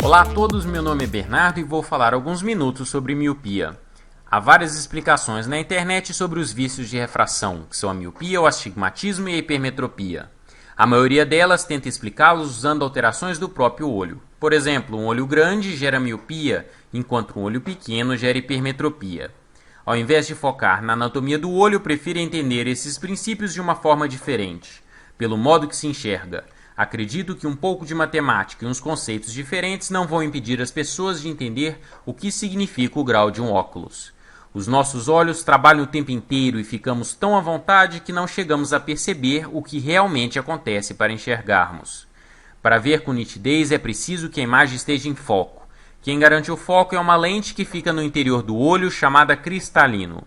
Olá a todos, meu nome é Bernardo e vou falar alguns minutos sobre miopia. Há várias explicações na internet sobre os vícios de refração, que são a miopia, o astigmatismo e a hipermetropia. A maioria delas tenta explicá-los usando alterações do próprio olho. Por exemplo, um olho grande gera miopia, enquanto um olho pequeno gera hipermetropia. Ao invés de focar na anatomia do olho, prefiro entender esses princípios de uma forma diferente, pelo modo que se enxerga. Acredito que um pouco de matemática e uns conceitos diferentes não vão impedir as pessoas de entender o que significa o grau de um óculos. Os nossos olhos trabalham o tempo inteiro e ficamos tão à vontade que não chegamos a perceber o que realmente acontece para enxergarmos. Para ver com nitidez é preciso que a imagem esteja em foco. Quem garante o foco é uma lente que fica no interior do olho chamada cristalino.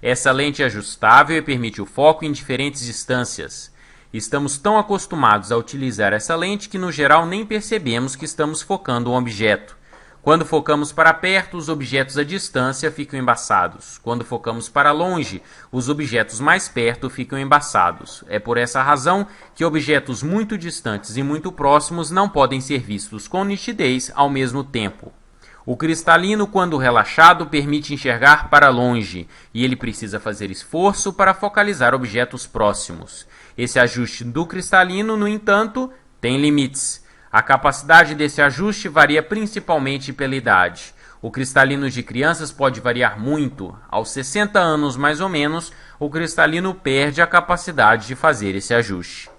Essa lente é ajustável e permite o foco em diferentes distâncias. Estamos tão acostumados a utilizar essa lente que no geral nem percebemos que estamos focando um objeto. Quando focamos para perto, os objetos à distância ficam embaçados. Quando focamos para longe, os objetos mais perto ficam embaçados. É por essa razão que objetos muito distantes e muito próximos não podem ser vistos com nitidez ao mesmo tempo. O cristalino, quando relaxado, permite enxergar para longe, e ele precisa fazer esforço para focalizar objetos próximos. Esse ajuste do cristalino, no entanto, tem limites. A capacidade desse ajuste varia principalmente pela idade. O cristalino de crianças pode variar muito. Aos 60 anos, mais ou menos, o cristalino perde a capacidade de fazer esse ajuste.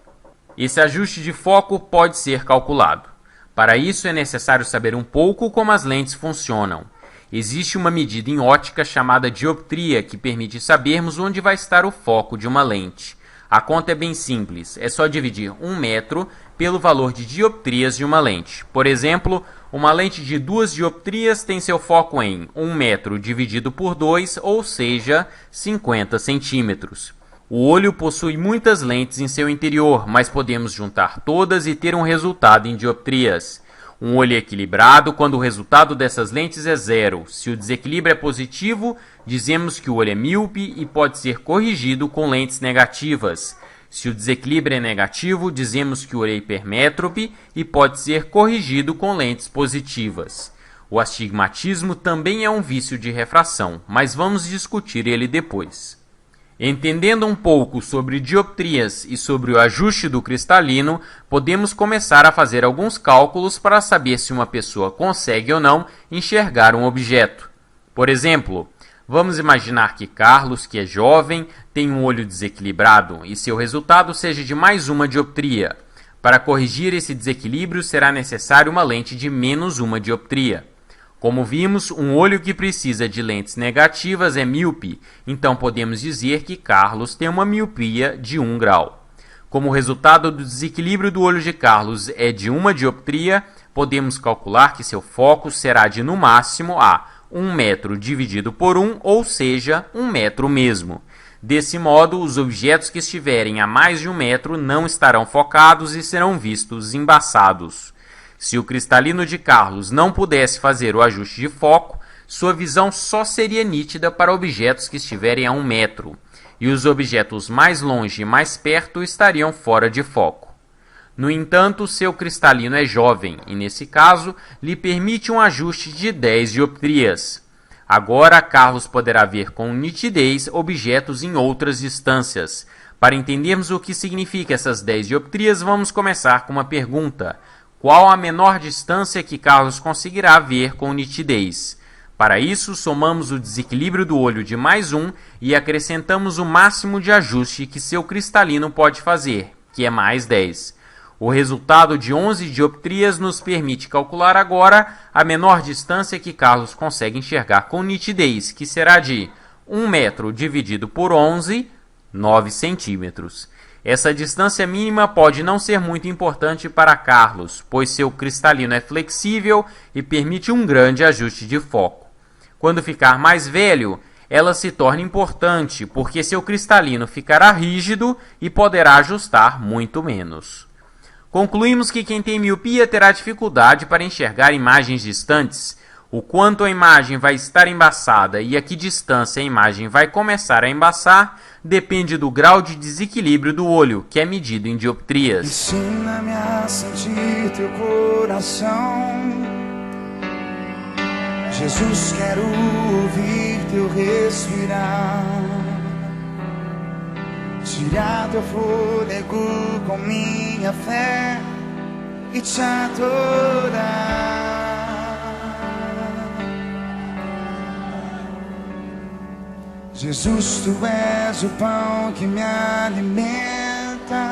Esse ajuste de foco pode ser calculado. Para isso é necessário saber um pouco como as lentes funcionam. Existe uma medida em ótica chamada dioptria que permite sabermos onde vai estar o foco de uma lente. A conta é bem simples, é só dividir 1 metro pelo valor de dioptrias de uma lente. Por exemplo, uma lente de 2 dioptrias tem seu foco em 1 metro dividido por 2, ou seja, 50 centímetros. O olho possui muitas lentes em seu interior, mas podemos juntar todas e ter um resultado em dioptrias. Um olho equilibrado quando o resultado dessas lentes é zero. Se o desequilíbrio é positivo, dizemos que o olho é míope e pode ser corrigido com lentes negativas. Se o desequilíbrio é negativo, dizemos que o olho é hipermétrope e pode ser corrigido com lentes positivas. O astigmatismo também é um vício de refração, mas vamos discutir ele depois. Entendendo um pouco sobre dioptrias e sobre o ajuste do cristalino, podemos começar a fazer alguns cálculos para saber se uma pessoa consegue ou não enxergar um objeto. Por exemplo, vamos imaginar que Carlos, que é jovem, tem um olho desequilibrado e seu resultado seja de mais uma dioptria. Para corrigir esse desequilíbrio, será necessário uma lente de menos uma dioptria. Como vimos, um olho que precisa de lentes negativas é míope, então podemos dizer que Carlos tem uma miopia de 1 grau. Como o resultado do desequilíbrio do olho de Carlos é de 1 dioptria, podemos calcular que seu foco será de no máximo 1 metro dividido por 1, ou seja, 1 metro mesmo. Desse modo, os objetos que estiverem a mais de 1 metro não estarão focados e serão vistos embaçados. Se o cristalino de Carlos não pudesse fazer o ajuste de foco, sua visão só seria nítida para objetos que estiverem a 1 metro, e os objetos mais longe e mais perto estariam fora de foco. No entanto, seu cristalino é jovem, e nesse caso, lhe permite um ajuste de 10 dioptrias. Agora, Carlos poderá ver com nitidez objetos em outras distâncias. Para entendermos o que significa essas 10 dioptrias, vamos começar com uma pergunta. Qual a menor distância que Carlos conseguirá ver com nitidez? Para isso, somamos o desequilíbrio do olho de mais 1 e acrescentamos o máximo de ajuste que seu cristalino pode fazer, que é mais 10. O resultado de 11 dioptrias nos permite calcular agora a menor distância que Carlos consegue enxergar com nitidez, que será de 1 metro dividido por 11, 9 centímetros. Essa distância mínima pode não ser muito importante para Carlos, pois seu cristalino é flexível e permite um grande ajuste de foco. Quando ficar mais velho, ela se torna importante, porque seu cristalino ficará rígido e poderá ajustar muito menos. Concluímos que quem tem miopia terá dificuldade para enxergar imagens distantes. O quanto a imagem vai estar embaçada e a que distância a imagem vai começar a embaçar depende do grau de desequilíbrio do olho, que é medido em dioptrias. Ensina-me a sentir teu coração, Jesus, quero ouvir teu respirar, tirar teu fôlego com minha fé e te adorar. Jesus, tu és o pão que me alimenta,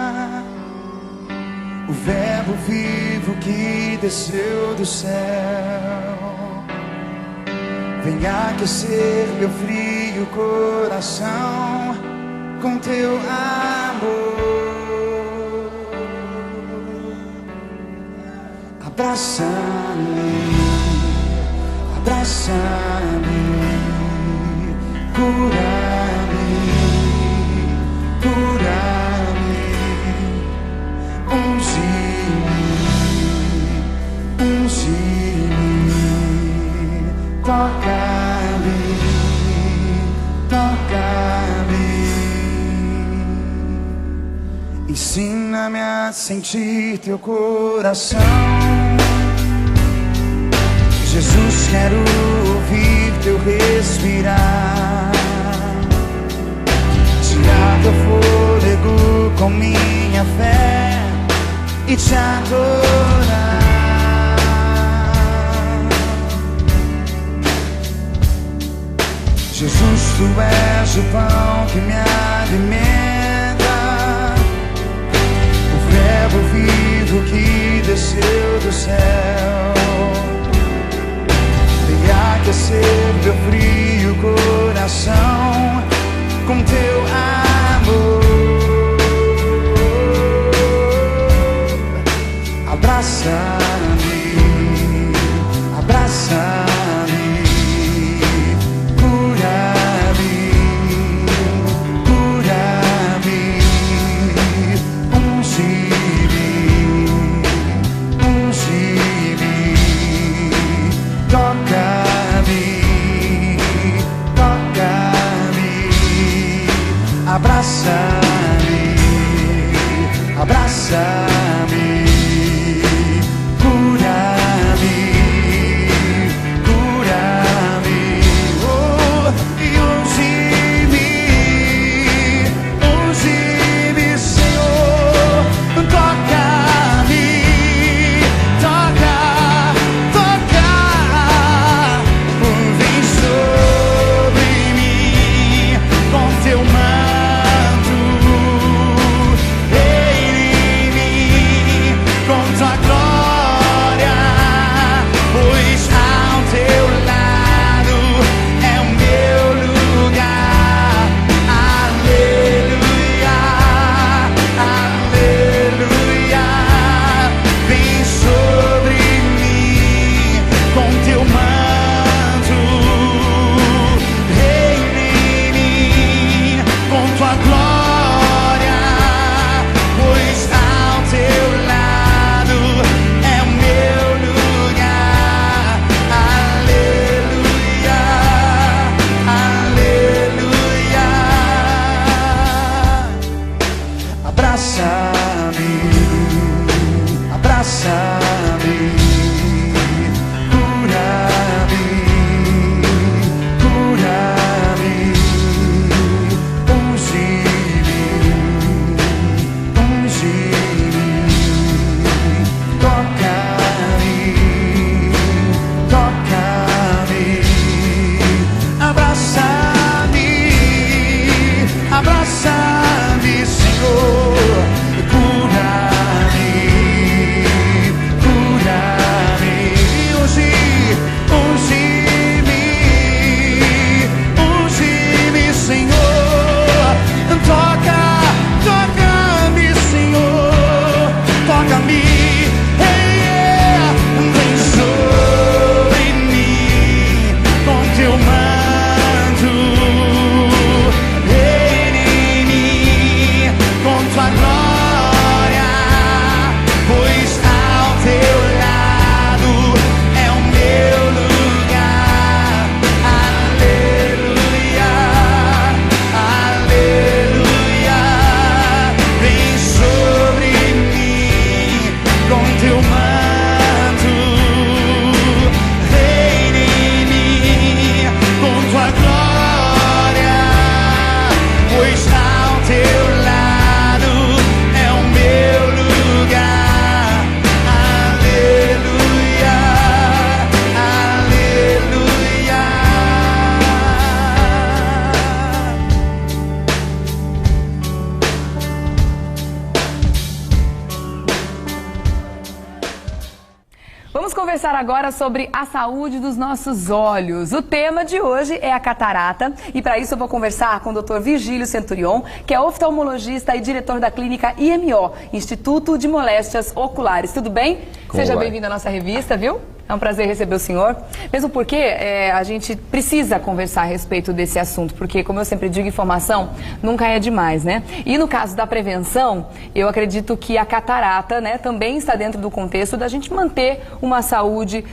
o verbo vivo que desceu do céu. Vem aquecer meu frio coração com teu amor. Abraça-me, abraça-me, cura-me, cura-me, unge-me, unge-me, toca-me, toca-me. Ensina-me a sentir teu coração. Jesus, quero ouvir teu respirar, tirar teu fôlego com minha fé e te adorar. Jesus, tu és o pão que me alimenta, o verbo vivo que desceu do céu. Vem aquecer meu frio coração com teu amor. Abraça-me, abraça-me, cura-me, cura-me, unge-me, unge-me, toca-me, toca-me. Abraça-me, abraça-me, cura-me, cura-me, oh, e unge-me, unge-me, Senhor, toca-me, toca, toca, vem sobre mim com teu manto. Abraça-me, abraça-me, cura-me, cura-me, unge-me, unge-me, toca-me, toca-me. Abraça-me, abraça-me, Senhor. Teu manto, reina em mim. Vamos conversar agora sobre a saúde dos nossos olhos. O tema de hoje é a catarata e para isso eu vou conversar com o Dr. Virgílio Centurion, que é oftalmologista e diretor da clínica IMO, Instituto de Moléstias Oculares. Tudo bem? Seja bem-vindo à nossa revista, viu? É um prazer receber o senhor, mesmo porque a gente precisa conversar a respeito desse assunto, porque, como eu sempre digo, informação nunca é demais, né? E no caso da prevenção, eu acredito que a catarata, né, também está dentro do contexto da gente manter uma saúde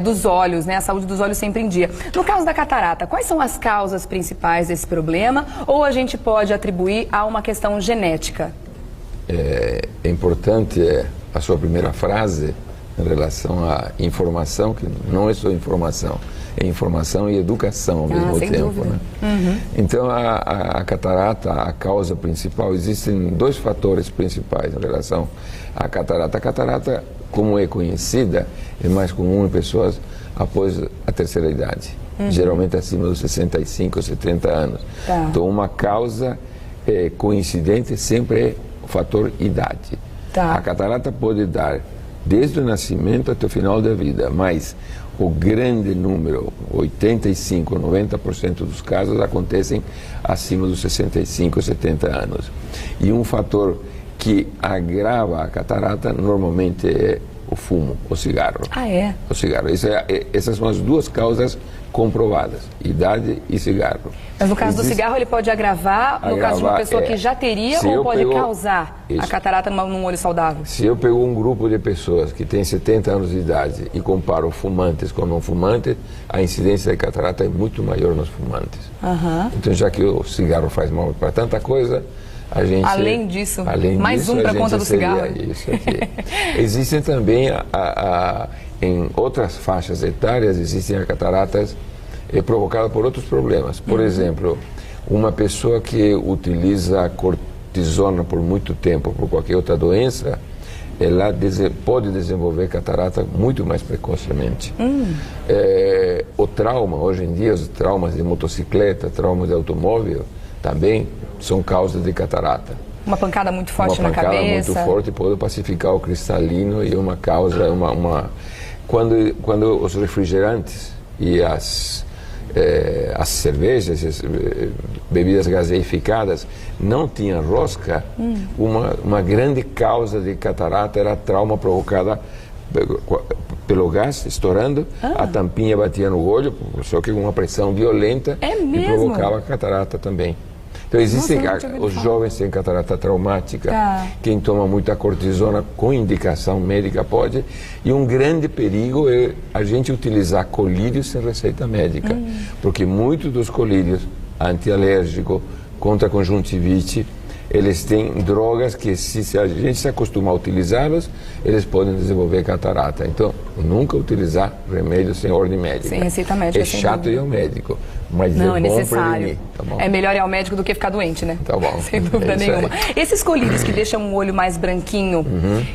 dos olhos, né? A saúde dos olhos sempre em dia. No caso da catarata, quais são as causas principais desse problema? Ou a gente pode atribuir a uma questão genética? É importante a sua primeira frase em relação à informação, que não é só informação, é informação e educação ao mesmo tempo. Né? Uhum. Então, a catarata, a causa principal, existem dois fatores principais em relação à catarata. A catarata, como é conhecida, é mais comum em pessoas após a terceira idade, geralmente acima dos 65 ou 70 anos. Tá. Então, uma causa coincidente sempre é o fator idade. Tá. A catarata pode dar desde o nascimento até o final da vida, mas o grande número, 85%, 90% dos casos acontecem acima dos 65, 70 anos. E um fator que agrava a catarata normalmente é o fumo, o cigarro. Ah, é? O cigarro. Essas são as duas causas comprovadas, idade e cigarro. Mas no caso do cigarro ele pode agravar no caso de uma pessoa que já teria ou pode causar a catarata num olho saudável? Se eu pego um grupo de pessoas que tem 70 anos de idade e comparo fumantes com não fumantes, a incidência de catarata é muito maior nos fumantes. Então, já que o cigarro faz mal para tanta coisa, a gente... Além disso, mais um para conta do cigarro. Isso aqui. Existem também, em outras faixas etárias, existem cataratas provocadas por outros problemas. Por exemplo, uma pessoa que utiliza cortisona por muito tempo, por qualquer outra doença, ela pode desenvolver catarata muito mais precocemente. O trauma, hoje em dia, os traumas de motocicleta, traumas de automóvel, também são causas de catarata. Uma pancada muito forte na cabeça. Uma pancada muito forte pode pacificar o cristalino e uma causa... Quando os refrigerantes e as cervejas, as bebidas gaseificadas não tinham rosca, uma grande causa de catarata era a trauma provocada pelo gás estourando, a tampinha batia no olho, só que com uma pressão violenta e provocava catarata também. Então existem, os jovens têm catarata traumática, quem toma muita cortisona com indicação médica pode, e um grande perigo é a gente utilizar colírios sem receita médica, porque muitos dos colírios antialérgicos contra conjuntivite, eles têm drogas que se a gente se acostumar a utilizá-los, eles podem desenvolver catarata. Então, nunca utilizar remédio sem ordem médica. Sem receita médica. É chato ir ao médico, mas não, é bom necessário. Prevenir. Tá bom? É melhor ir ao médico do que ficar doente, né? Tá bom. Sem dúvida nenhuma. Esses colírios que deixam o olho mais branquinho,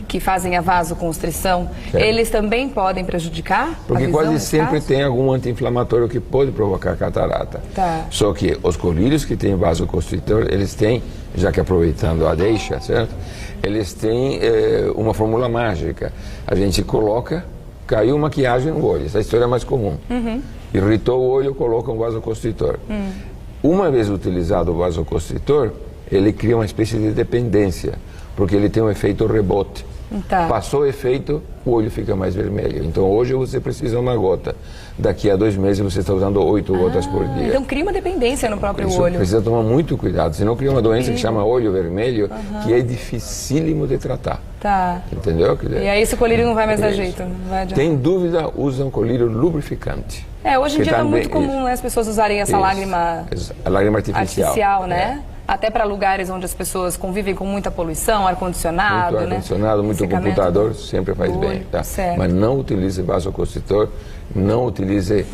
que fazem a vasoconstrição, eles também podem prejudicar porque a visão, quase sempre tem algum anti-inflamatório que pode provocar catarata. Só que os colírios que têm vasoconstritor, eles têm, já que aproveitando a deixa, certo? Eles têm uma fórmula mágica. A gente coloca, caiu maquiagem no olho, essa história é mais comum. Irritou o olho, coloca um vasoconstritor. Uma vez utilizado o vasoconstritor, ele cria uma espécie de dependência, porque ele tem um efeito rebote. Passou o efeito, o olho fica mais vermelho. Então hoje você precisa uma gota. Daqui a 2 meses você está usando 8 gotas por dia. Então cria uma dependência no próprio olho. Precisa tomar muito cuidado, senão cria uma doença que chama olho vermelho, que é dificílimo de tratar. Entendeu? E aí esse colírio não vai mais dar jeito. Não vai adiantar. Tem dúvida, usa um colírio lubrificante. Hoje em dia é muito comum, né, as pessoas usarem essa lágrima... A lágrima artificial. Né? Até para lugares onde as pessoas convivem com muita poluição, ar-condicionado, muito ar-condicionado, muito computador, sempre faz bem. Mas não utilize vasoconstritor, não utilize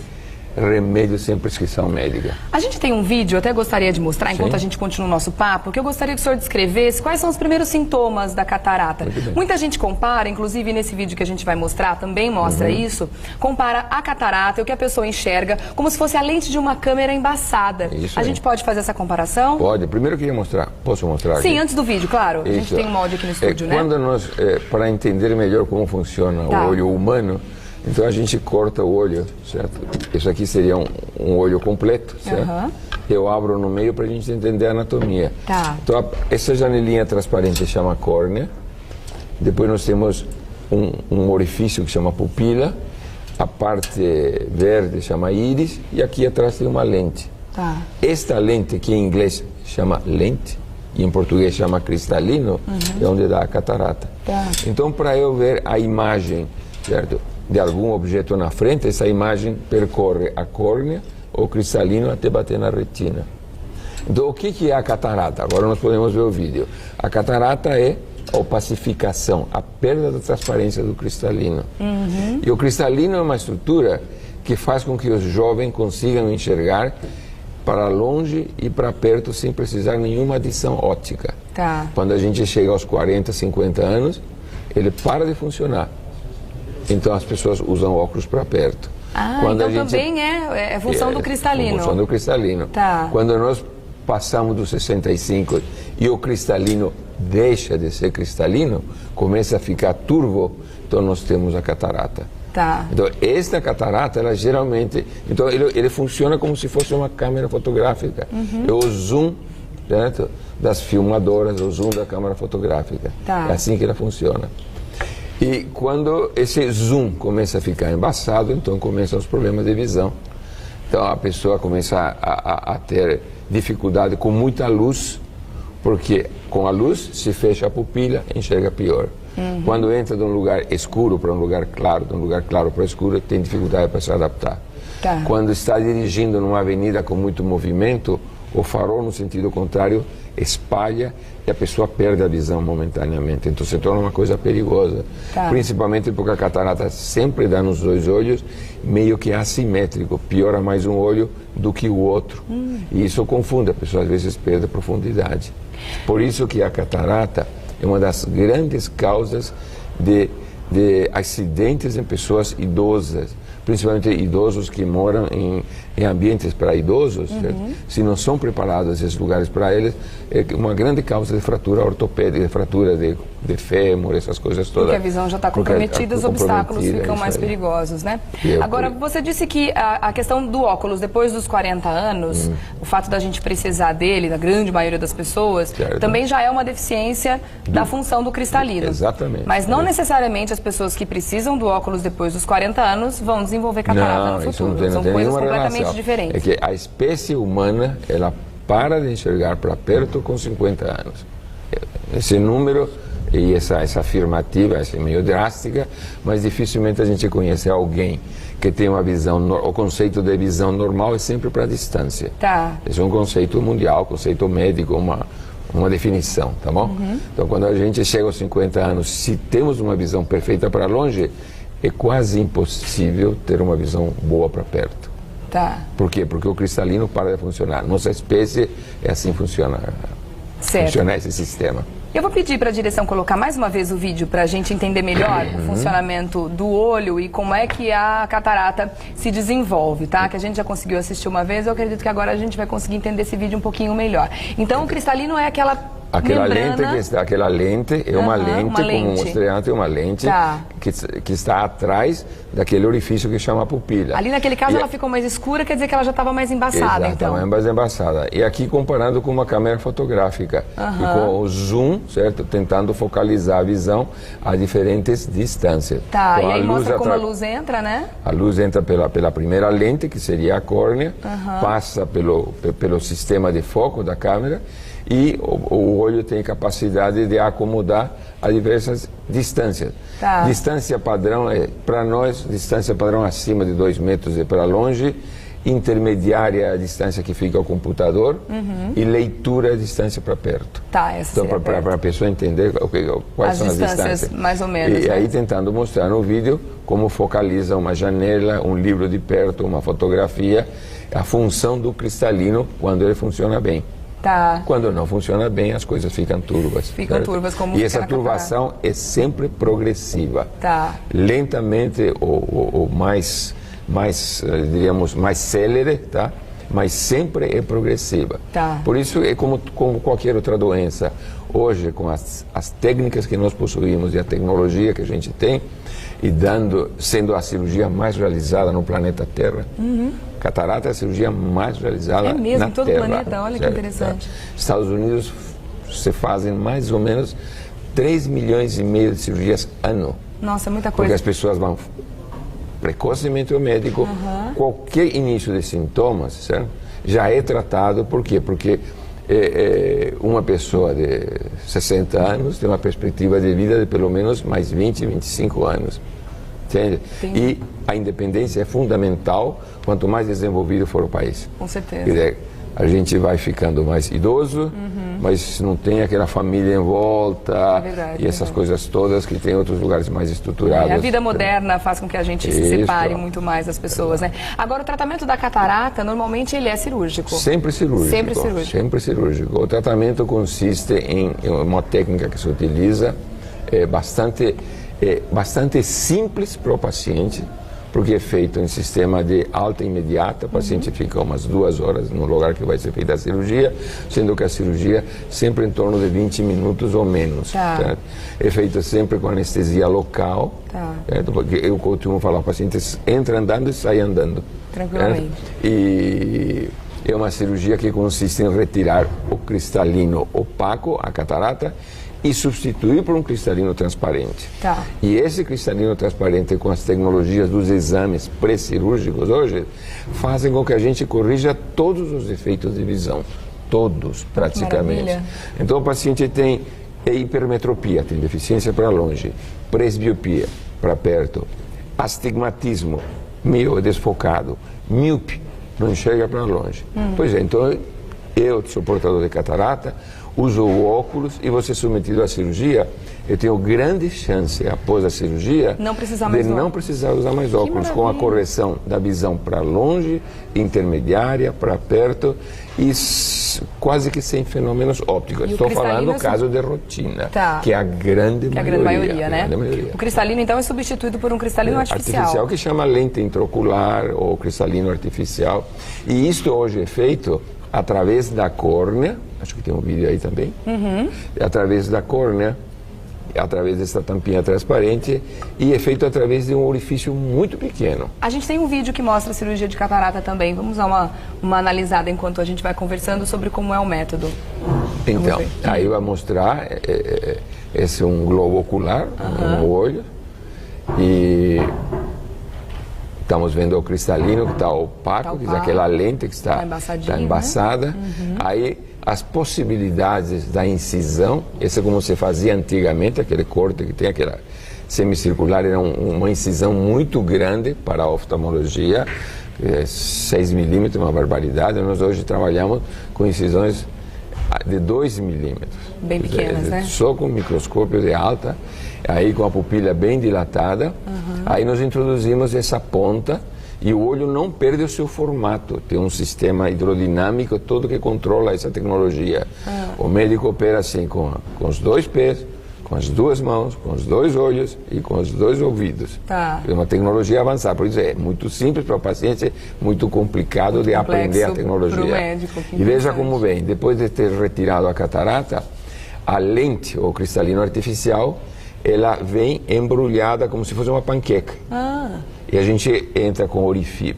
remédio sem prescrição médica. A gente tem um vídeo, eu até gostaria de mostrar, enquanto Sim. a gente continua o nosso papo, que eu gostaria que o senhor descrevesse quais são os primeiros sintomas da catarata. Muita gente compara, inclusive nesse vídeo que a gente vai mostrar, também mostra isso, compara a catarata e o que a pessoa enxerga como se fosse a lente de uma câmera embaçada. Isso a aí. gente pode fazer essa comparação? Pode. Primeiro eu queria mostrar. Posso mostrar Sim, aqui? antes do vídeo, claro. A gente Isso. tem um molde aqui no estúdio, né? Quando nós, para entender melhor como funciona Tá. o olho humano, então a gente corta o olho, certo? Isso aqui seria um olho completo, certo? Aham. Eu abro no meio para a gente entender a anatomia. Tá. Então essa janelinha transparente chama córnea. Depois nós temos um orifício que chama pupila. A parte verde chama íris e aqui atrás tem uma lente. Tá. Esta lente, que em inglês chama lente, e em português chama cristalino, é onde dá a catarata. Tá. Então, para eu ver a imagem, certo, de algum objeto na frente, essa imagem percorre a córnea ou cristalino até bater na retina. Então, o que é a catarata? Agora nós podemos ver o vídeo. A catarata é a opacificação, a perda da transparência do cristalino. E o cristalino é uma estrutura que faz com que os jovens consigam enxergar para longe e para perto sem precisar nenhuma adição óptica. Tá. Quando a gente chega aos 40, 50 anos, ele para de funcionar. Então as pessoas usam óculos para perto. Ah, Quando então a gente- também é função do cristalino. Função do cristalino. Tá. Quando nós passamos dos 65 e o cristalino deixa de ser cristalino, começa a ficar turvo, então nós temos a catarata. Tá. Então, esta catarata, ela geralmente... Então, ele funciona como se fosse uma câmera fotográfica. É o zoom, certo? Das filmadoras, o zoom da câmera fotográfica. Tá. É assim que ela funciona. E quando esse zoom começa a ficar embaçado, então começam os problemas de visão. Então, a pessoa começa a ter dificuldade com muita luz, porque com a luz se fecha a pupila, enxerga pior. Quando entra de um lugar escuro para um lugar claro, de um lugar claro para escuro, tem dificuldade para se adaptar. Tá. Quando está dirigindo numa avenida com muito movimento, o farol no sentido contrário espalha e a pessoa perde a visão momentaneamente. Então se torna uma coisa perigosa. Tá. Principalmente porque a catarata sempre dá nos dois olhos, meio que assimétrico. Piora mais um olho do que o outro. E isso confunde, a pessoa às vezes perde a profundidade. Por isso que a catarata é uma das grandes causas de acidentes em pessoas idosas, principalmente idosos que moram em ambientes para idosos, certo? Se não são preparados esses lugares para eles, é uma grande causa de fratura ortopédica, de fratura de fêmur, essas coisas todas. Porque a visão já está comprometida, os obstáculos ficam isso mais aí. perigosos, né? E eu Agora, por- você disse que a questão do óculos, depois dos 40 anos, o fato da gente precisar dele, da grande maioria das pessoas, Certo. também já é uma deficiência da função do cristalino. Exatamente. Mas não É. necessariamente as pessoas que precisam do óculos depois dos 40 anos vão desenvolver catarata no Não, isso futuro. não tem, São não tem coisas nenhuma completamente relação. diferentes. É que a espécie humana, ela para de enxergar para perto com 50 anos. Esse número e essa afirmativa é meio drástica, mas dificilmente a gente conhece alguém que tem uma visão, o conceito de visão normal é sempre para a distância. Tá. Esse é um conceito mundial, conceito médico, uma definição, tá bom? Então, quando a gente chega aos 50 anos, se temos uma visão perfeita para longe, é quase impossível ter uma visão boa para perto. Tá. Por quê? Porque o cristalino para de funcionar. Nossa espécie é assim funciona. Certo. Funciona esse sistema. Eu vou pedir para a direção colocar mais uma vez o vídeo para a gente entender melhor o funcionamento do olho e como é que a catarata se desenvolve, tá? Que a gente já conseguiu assistir uma vez, eu acredito que agora a gente vai conseguir entender esse vídeo um pouquinho melhor. Então, o cristalino é aquela membrana... Aquela lente é uma Aham, lente, uma como lente. mostrei antes, é uma lente Tá. que está atrás daquele orifício que chama pupila. Ali naquele caso E- ela ficou mais escura, quer dizer que ela já estava mais embaçada, então. Exatamente, mais embaçada. E aqui comparando com uma câmera fotográfica, e com o zoom, certo? Tentando focalizar a visão a diferentes distâncias. Tá, Então, e aí mostra como a atra- luz entra, né? A luz entra pela primeira lente, que seria a córnea, passa pelo sistema de foco da câmera e o olho tem capacidade de acomodar a diversas distâncias. Tá. Distância padrão para nós, distância padrão acima de 2 metros é para longe intermediária a distância que fica ao computador e leitura a distância para perto. Tá, essa então, para a pessoa entender quais são as distâncias. Mais ou menos. E né? aí tentando mostrar no vídeo como focaliza uma janela, um livro de perto, uma fotografia, a função do cristalino quando ele funciona bem. Tá. Quando não funciona bem, as coisas ficam turvas. Ficam turvas, como E essa turvação é sempre progressiva. Tá. Lentamente ou mais diríamos, mais célere, tá? Mas sempre é progressiva. Tá. Por isso é como qualquer outra doença. Hoje, com as técnicas que nós possuímos e a tecnologia que a gente tem, e sendo a cirurgia mais realizada no planeta Terra, catarata é a cirurgia mais realizada na Terra. É mesmo, em todo o planeta, olha que interessante. Estados Unidos se fazem mais ou menos 3,5 milhões de cirurgias ano. Nossa, é muita coisa. Porque as pessoas vão precocemente ao médico, qualquer início de sintomas, certo? Já é tratado, por quê? Porque uma pessoa de 60 anos tem uma perspectiva de vida de pelo menos mais 20, 25 anos. Entende? Entendi. E a independência é fundamental quanto mais desenvolvido for o país. Com certeza. Quer dizer, a gente vai ficando mais idoso, mas não tem aquela família em volta e essas coisas todas que tem em outros lugares mais estruturados. A vida moderna faz com que a gente se separe muito mais das pessoas, né? Agora, o tratamento da catarata, normalmente ele é cirúrgico. Sempre cirúrgico. Sempre cirúrgico. Sempre cirúrgico. O tratamento consiste em uma técnica que se utiliza bastante simples para o paciente, porque é feito em sistema de alta imediata, o paciente fica umas 2 horas no lugar que vai ser feita a cirurgia, sendo que a cirurgia sempre em torno de 20 minutos ou menos. Tá. É feita sempre com anestesia local, porque eu costumo falar, o paciente entra andando e sai andando. Tranquilamente. E é uma cirurgia que consiste em retirar o cristalino opaco, a catarata, e substituir por um cristalino transparente. Tá. E esse cristalino transparente, com as tecnologias dos exames pré-cirúrgicos hoje, fazem com que a gente corrija todos os defeitos de visão. Todos, praticamente. Então o paciente tem hipermetropia, tem deficiência para longe, presbiopia para perto, astigmatismo, meio desfocado, míope, não enxerga para longe. Pois é, então eu sou portador de catarata, uso o óculos e vou ser submetido à cirurgia, eu tenho grande chance, após a cirurgia, não precisar usar mais óculos, com a correção da visão para longe, intermediária, para perto e quase que sem fenômenos ópticos. Estou falando no caso de rotina, que é a grande maioria, né? O cristalino, então, é substituído por um cristalino artificial. Artificial, que chama lente intraocular ou cristalino artificial. E isto hoje é feito através da córnea, acho que tem um vídeo aí também, através da córnea, através dessa tampinha transparente, e é feito através de um orifício muito pequeno. A gente tem um vídeo que mostra a cirurgia de catarata também, vamos dar uma analisada enquanto a gente vai conversando sobre como é o método. Então, aí vai mostrar, esse é um globo ocular no olho, e estamos vendo o cristalino que está opaco, que é aquela lente que está embaçada. Aí as possibilidades da incisão, essa é como se fazia antigamente, aquele corte que tem aquela semicircular, era uma incisão muito grande para a oftalmologia, 6 milímetros, uma barbaridade. Nós hoje trabalhamos com incisões de 2 milímetros. Bem pequenas, né? Só com microscópio de alta, aí com a pupila bem dilatada, aí nós introduzimos essa ponta e o olho não perde o seu formato. Tem um sistema hidrodinâmico todo que controla essa tecnologia. O médico opera assim com os 2 pés, com as 2 mãos, com os 2 olhos e com os 2 ouvidos. É uma tecnologia avançada, por isso é muito simples para o paciente, muito complicado de aprender a tecnologia. Médico, e veja como vem, depois de ter retirado a catarata, a lente, ou cristalino artificial, ela vem embrulhada como se fosse uma panqueca. E a gente entra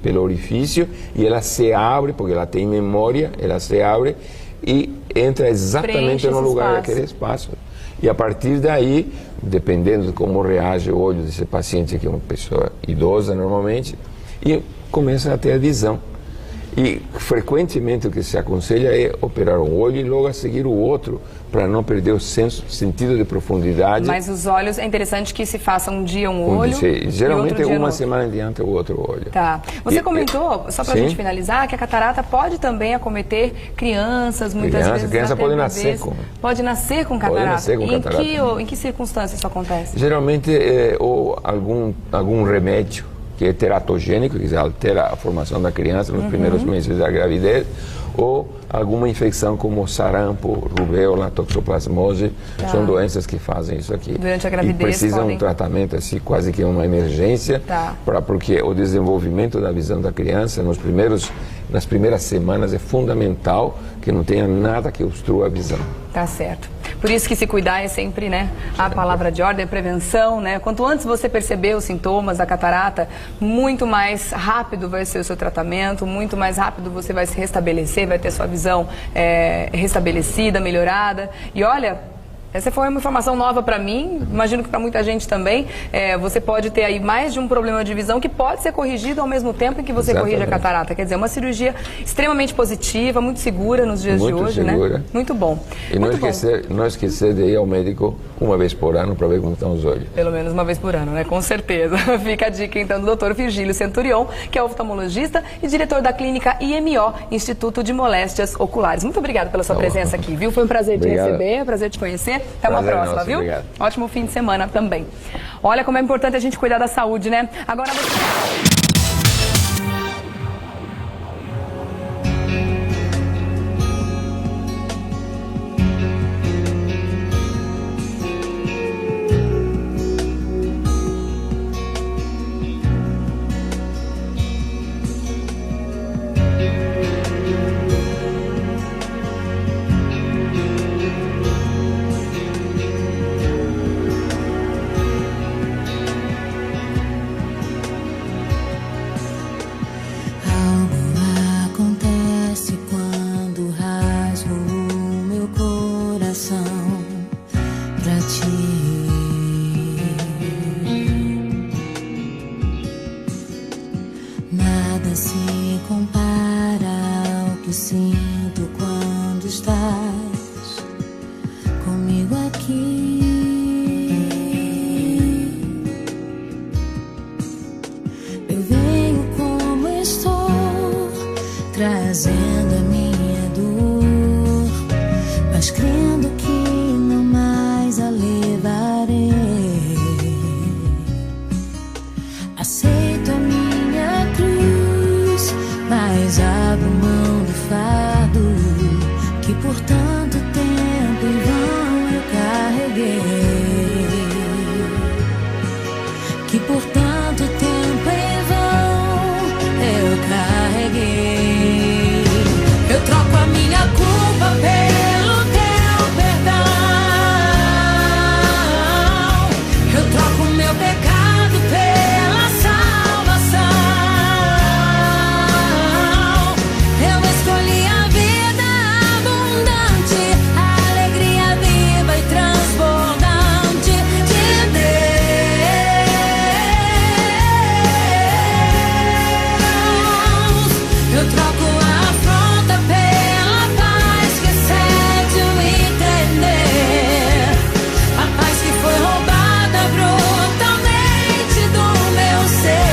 pelo orifício e ela se abre, porque ela tem memória, ela se abre e entra exatamente no lugar daquele espaço. E a partir daí, dependendo de como reage o olho desse paciente, que é uma pessoa idosa normalmente, e começa a ter a visão. E frequentemente o que se aconselha é operar um olho e logo a seguir o outro, para não perder o sentido de profundidade. Mas os olhos, é interessante que se faça um dia um olho. Geralmente e outro uma semana adiante o outro olho. Tá. Você comentou, só para a gente finalizar, que a catarata pode também acometer crianças, muitas vezes. A criança pode nascer com. Pode nascer com catarata. Pode nascer com catarata. Em que circunstâncias isso acontece? Geralmente ou algum remédio que é teratogênico, quer dizer, altera a formação da criança nos primeiros meses da gravidez, ou alguma infecção como sarampo, rubéola, toxoplasmose, são doenças que fazem isso aqui. Durante a gravidez e precisam de um tratamento assim, quase que uma emergência, porque o desenvolvimento da visão da criança nas primeiras semanas é fundamental que não tenha nada que obstrua a visão. Tá certo. Por isso que se cuidar é sempre, né, a palavra de ordem, a prevenção, né? Quanto antes você perceber os sintomas da catarata, muito mais rápido vai ser o seu tratamento, muito mais rápido você vai se restabelecer, vai ter sua visão restabelecida, melhorada. E olha, essa foi uma informação nova para mim, imagino que para muita gente também. Você pode ter aí mais de um problema de visão que pode ser corrigido ao mesmo tempo em que você corrige a catarata. Quer dizer, uma cirurgia extremamente positiva, muito segura nos dias de hoje, segura, né? Muito bom. E não esquecer de ir ao médico uma vez por ano para ver como estão os olhos. Pelo menos uma vez por ano, né? Com certeza. Fica a dica então do Dr. Virgílio Centurion, que é oftalmologista e diretor da clínica IMO, Instituto de Moléstias Oculares. Muito obrigado pela sua presença aqui, viu? Foi um prazer te receber, prazer te conhecer. Até uma próxima, nosso, viu? Obrigado. Ótimo fim de semana também. Olha como é importante a gente cuidar da saúde, né? Agora você... Nada se compara ao que sinto quando estás comigo aqui. Eu venho como estou, trazendo a minha dor, mas crendo que não mais a levarei. Aceito a minha cruz, mas abro mão do fardo que por tanto tempo em vão eu carreguei, que por tanto tempo em vão eu carreguei. Eu troco a minha culpa pelo teu perdão, eu troco o meu pecado pela salvação. Eu escolhi a vida abundante, a alegria viva e transbordante de Deus. Eu troco a afronta pela paz que excede o entender, a paz que foi roubada brutalmente do meu ser.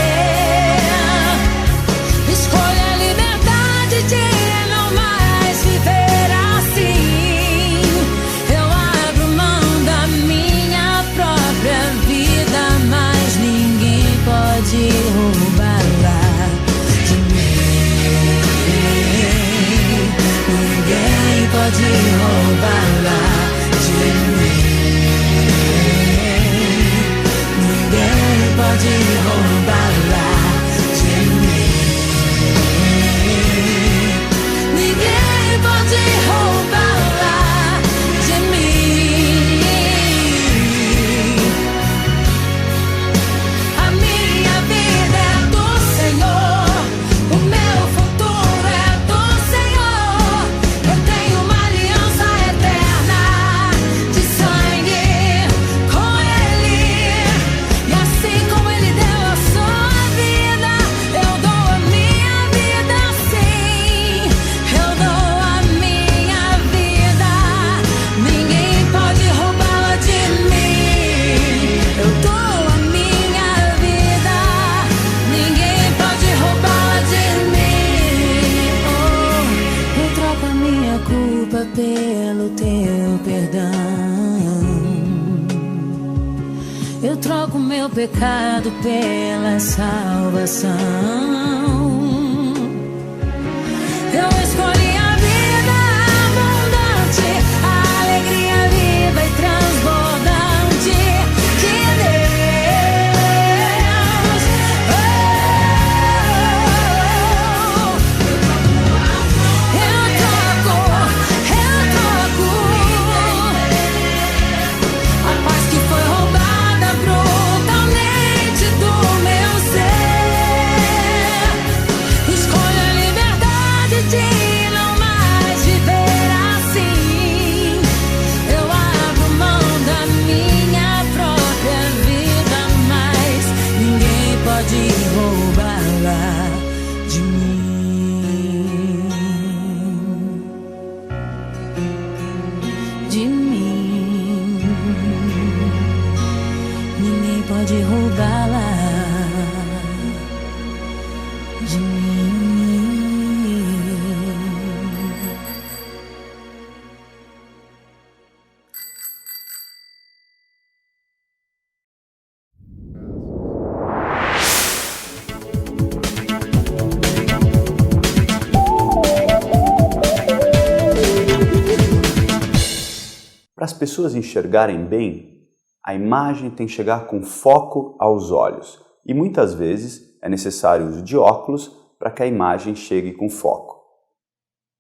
Escolho a liberdade de não mais viver assim. Eu abro mão da minha própria vida, mas ninguém pode roubá-la de mim. Ninguém pode roubá-la de mim. Ninguém pode roubá-la de mim. Ninguém pode roubá-la de mim. A minha vida pecado pela salvação. Eu escolhi a vida abundante, a alegria viva e transbordante de Deus. Eu troco a paz que foi roubada brutalmente do meu ser. Escolho a liberdade de não mais viver assim. Eu abro mão da minha própria vida, mas ninguém pode roubá-la de mim. De mim. Ninguém pode roubá-la de mim. Para as pessoas enxergarem bem, a imagem tem que chegar com foco aos olhos e muitas vezes é necessário o uso de óculos para que a imagem chegue com foco.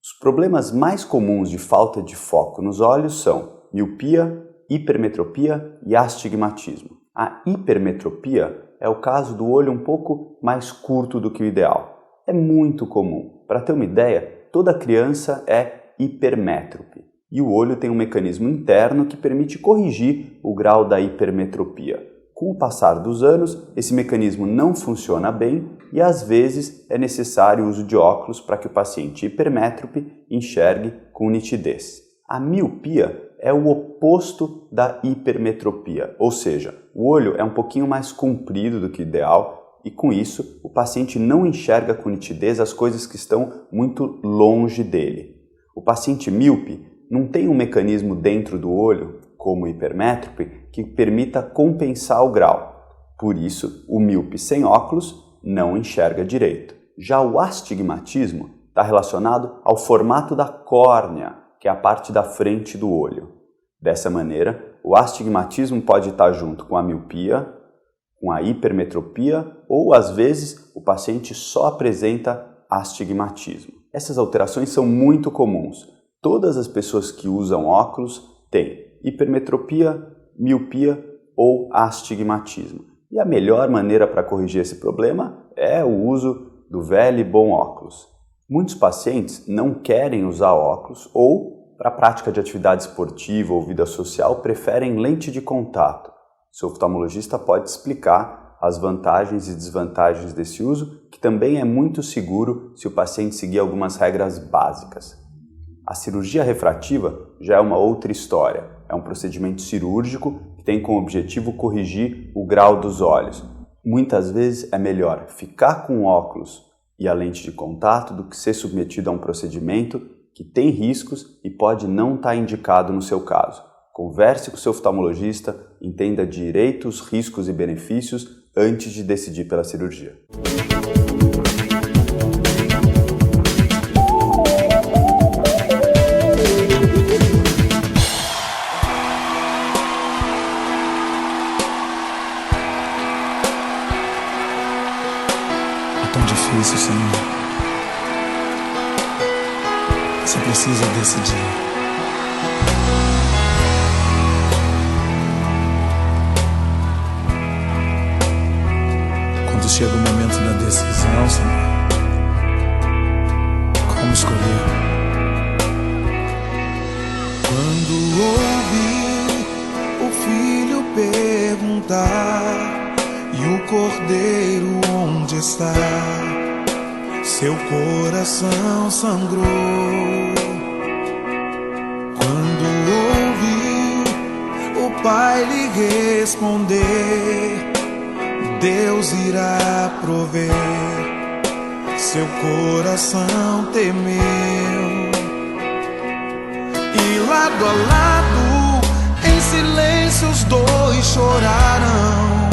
Os problemas mais comuns de falta de foco nos olhos são miopia, hipermetropia e astigmatismo. A hipermetropia é o caso do olho um pouco mais curto do que o ideal. É muito comum. Para ter uma ideia, toda criança é hipermétrope. E o olho tem um mecanismo interno que permite corrigir o grau da hipermetropia. Com o passar dos anos, esse mecanismo não funciona bem e às vezes é necessário o uso de óculos para que o paciente hipermétrope enxergue com nitidez. A miopia é o oposto da hipermetropia, ou seja, o olho é um pouquinho mais comprido do que o ideal e com isso o paciente não enxerga com nitidez as coisas que estão muito longe dele. O paciente míope não tem um mecanismo dentro do olho, como o hipermétrope, que permita compensar o grau. Por isso, o míope sem óculos não enxerga direito. Já o astigmatismo está relacionado ao formato da córnea, que é a parte da frente do olho. Dessa maneira, o astigmatismo pode estar junto com a miopia, com a hipermetropia ou, às vezes, o paciente só apresenta astigmatismo. Essas alterações são muito comuns. Todas as pessoas que usam óculos têm hipermetropia, miopia ou astigmatismo. E a melhor maneira para corrigir esse problema é o uso do velho e bom óculos. Muitos pacientes não querem usar óculos ou, para a prática de atividade esportiva ou vida social, preferem lente de contato. Seu oftalmologista pode explicar as vantagens e desvantagens desse uso, que também é muito seguro se o paciente seguir algumas regras básicas. A cirurgia refrativa já é uma outra história. É um procedimento cirúrgico que tem como objetivo corrigir o grau dos olhos. Muitas vezes é melhor ficar com óculos e a lente de contato do que ser submetido a um procedimento que tem riscos e pode não estar indicado no seu caso. Converse com o seu oftalmologista, entenda direito os riscos e benefícios antes de decidir pela cirurgia. Difícil, Senhor. Você precisa decidir. Quando chega o momento da decisão, Senhor, como escolher? Quando ouvi o filho perguntar e o cordeiro onde está, seu coração sangrou. Quando ouvi o pai lhe responder, Deus irá prover, seu coração temeu. E lado a lado, em silêncio os dois choraram.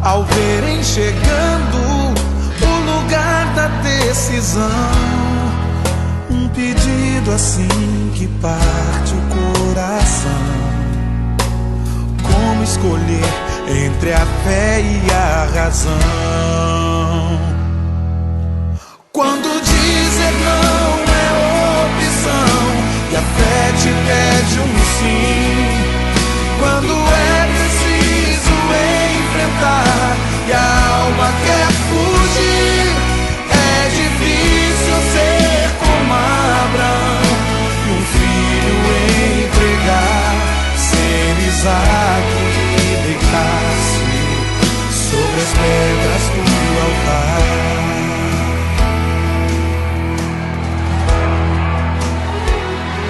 ao verem chegando o lugar da decisão. Um pedido assim que parte o coração. Como escolher entre a fé e a razão? Quando dizer não é opção e a fé te pede um sim. Quando é preciso enfrentar e a alma quer fugir, é difícil ser como Abraão e um filho entregar, ser Isaque e deitar-se sobre as pedras do altar.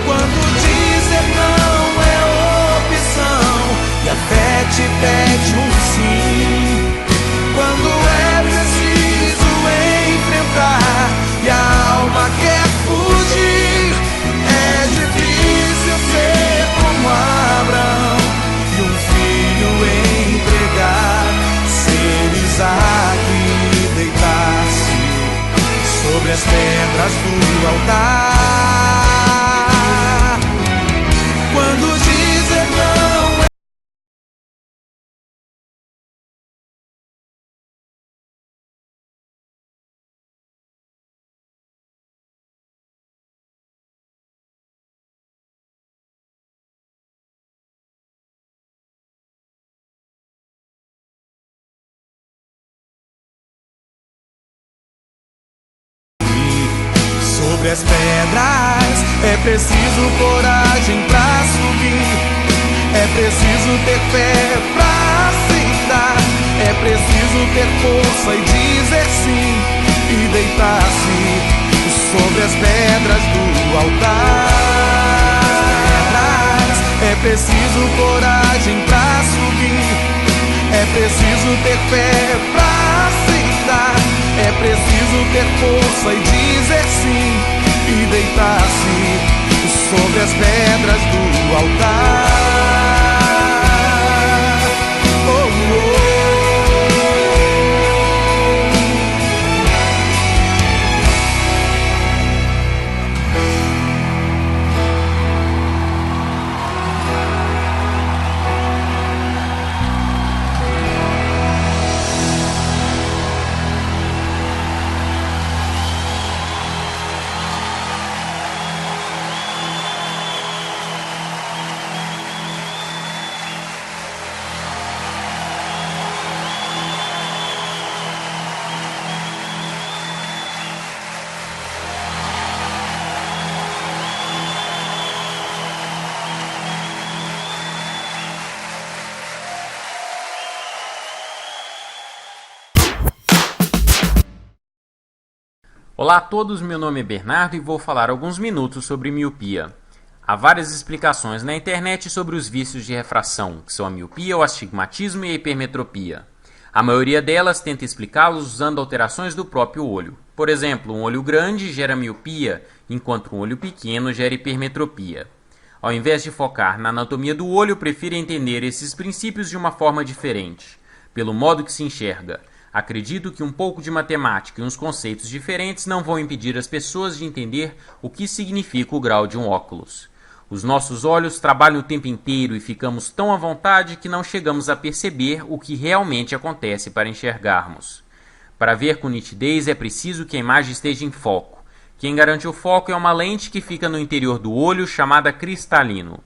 Quando dizer não é opção e a fé te pede um sim. Quando é preciso enfrentar e a alma quer fugir, é difícil ser como Abraão e um filho entregar, ser Isaque e deitar-se sobre as pedras do altar. Quando dizer não sobre as pedras, é preciso coragem pra subir. É preciso ter fé pra aceitar. É preciso ter força e dizer sim e deitar-se sobre as pedras do altar. É preciso coragem pra subir. É preciso ter fé pra aceitar. É preciso ter força e dizer sim e deitar-se sobre as pedras do altar. Olá a todos, meu nome é Bernardo e vou falar alguns minutos sobre miopia. Há várias explicações na internet sobre os vícios de refração, que são a miopia, o astigmatismo e a hipermetropia. A maioria delas tenta explicá-los usando alterações do próprio olho. Por exemplo, um olho grande gera miopia, enquanto um olho pequeno gera hipermetropia. Ao invés de focar na anatomia do olho, prefiro entender esses princípios de uma forma diferente, pelo modo que se enxerga. Acredito que um pouco de matemática e uns conceitos diferentes não vão impedir as pessoas de entender o que significa o grau de um óculos. Os nossos olhos trabalham o tempo inteiro e ficamos tão à vontade que não chegamos a perceber o que realmente acontece para enxergarmos. Para ver com nitidez é preciso que a imagem esteja em foco. Quem garante o foco é uma lente que fica no interior do olho chamada cristalino.